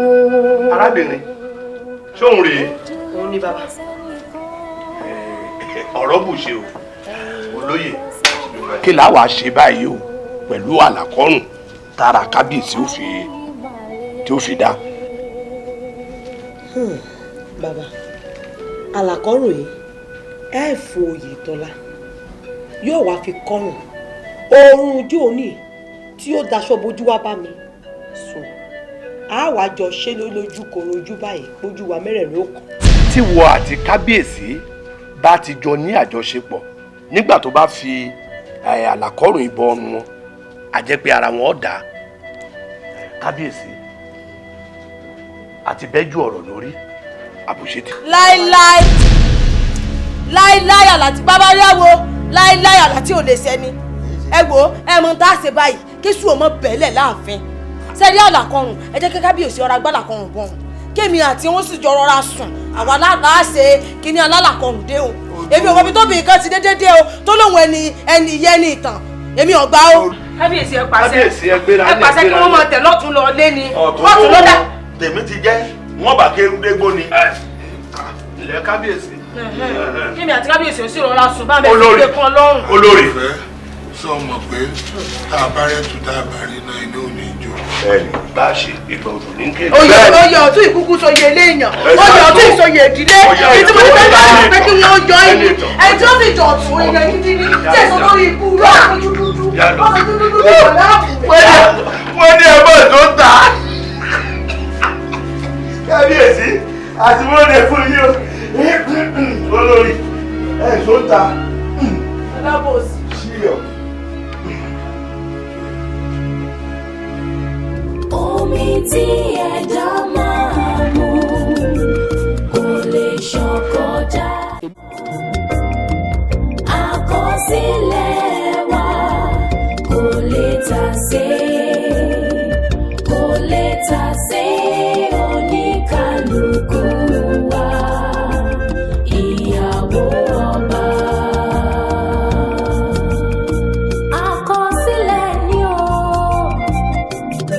arábìnrin ṣóun rèé. òun ni bàbá. ọ̀rọ̀ bù ṣe o olóyè kí la wàá ṣe báyìí o pẹ̀lú àlàkọ́rùn tára kábíyèsí tí ó fi dá. bàbá àlàkọ́rùn yìí ẹ fò oyè tọ́lá yóò wá fi kọ́rùn oorun ojú òní tí ó daṣọ bojú wá bá mi sùn á wàá jọ ṣe lójú korojú báyìí pójú wa mẹ́rẹ̀ẹ̀rin ó kàn. tí wọ àti kábíyèsí bá ti jọ ní àjọṣepọ̀ nígbà tó bá fi àlàkọ́rùn ìbọn ọrùn wọn a jẹ́ pé ara wọn ó dá kábíyèsí àti bẹ́jú ọ̀rọ̀ lórí àbùṣetì. láíláí láíláí àlàtí bàbá yàwó láíláí àlàtí ò lè sẹ́ni ẹ wo ẹ mọ tá a ṣe báyìí kí sùn ọmọ bẹ́ẹ̀lẹ̀ láàfin sẹ́rí àlàkọrùn ẹ jẹ́ kí kábíyèsí ọ̀rá gbàlàkọrùn bọ̀ kémi àti wọn sì jọ rọra sùn àwa láàlá ṣe kíní alálàkọrùn dé o èmi ò wọ́n tó bí nǹkan ti dédé dé o tó lóun ẹni ìyẹn ní ìtàn èmi ò gbà o. kábíyèsí ẹ pàṣẹ kí wọ́n máa tẹ̀ lọ́tún lọ lé ni lọ́tún lọ́dà. tèmi ti jẹ́ wọ́n bá kérúdégbó ni. ilẹ̀ kábíyèsí. kémi àti kábíyèsí ò sì rọra sùn bá bẹ́ẹ̀ fi gbé kan lọ́rùn. olórí. sọ mọ̀ pé tá a bá rẹ̀ tún tá a bá rí náà inú ò ní jó. bẹ́ẹ̀ni bá a ṣe ìgbà òdò ní kéde. oyè ọ̀tún ìkúkú sọyè eléyàn oyè ọ̀tún ìsọyè ìdílé èyí tí mo ní bẹ́ẹ̀ bá pé kí wọ́n jọ ẹni ẹni tí ó sì jọ ọ̀tún èèyàn gidi ni tí èso lórí ikú lọ́ọ̀kú dúdú lọ́ọ̀kú dúdú lọ́ọ̀ láàbù. wọ́n ní ẹ̀bọ̀ tó ta kábíyèsí àti wọ́n lè fún yín o olórí ẹ̀ tó ta. alábòsí. síyọ̀. omi tí ẹ̀dá máa mu kò lè ṣàn kọjá. àkọsílẹ̀ wa kò lè tà sé oníkàlùkù wa ìyàwó ọba. àkọsílẹ̀ ni o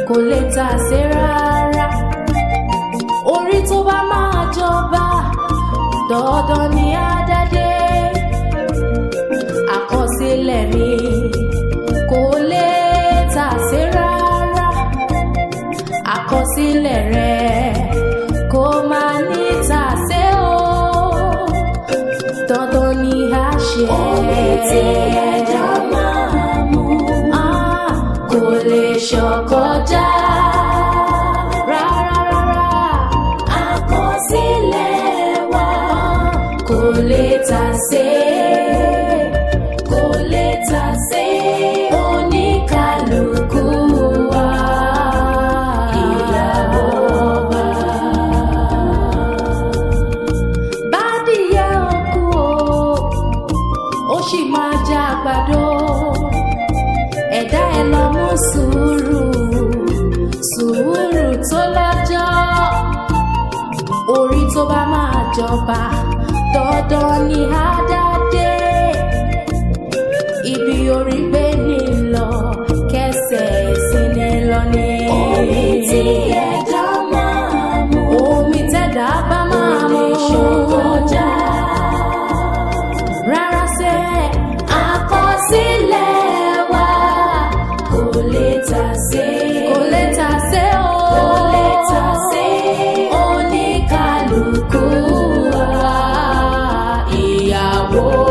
kò lè tà sí rárá orí tó bá máa jọba dandan ni àdádé àkọsílẹ̀ ni kò lè tà sí rárá àkọsílẹ̀ rẹ̀ kò máa ní tà sí o dandan ni a ṣe. omi tí ẹja máa mú kò lè ṣọ̀kọjá rárá àkọsílẹ̀ wa kò lè tà sí oníkàlùkù wa ìyàwó ọba. bádìyẹ òkú ó sì máa jẹ àgbàdo ẹ̀dá ẹ̀ lọ mú sùúrù tó lọ́jọ́ orí tó bá máa jọba dandan ni àdádé ibi orí gbé ní lọ kẹsẹ̀ sí ni lọ ní. omi tí ẹ̀dá máa mú omi tẹ̀dá bá máa mú ṣọkọjá rárá sẹ́ àkọsílẹ̀ wa kò lè tà sé o. ìyàwó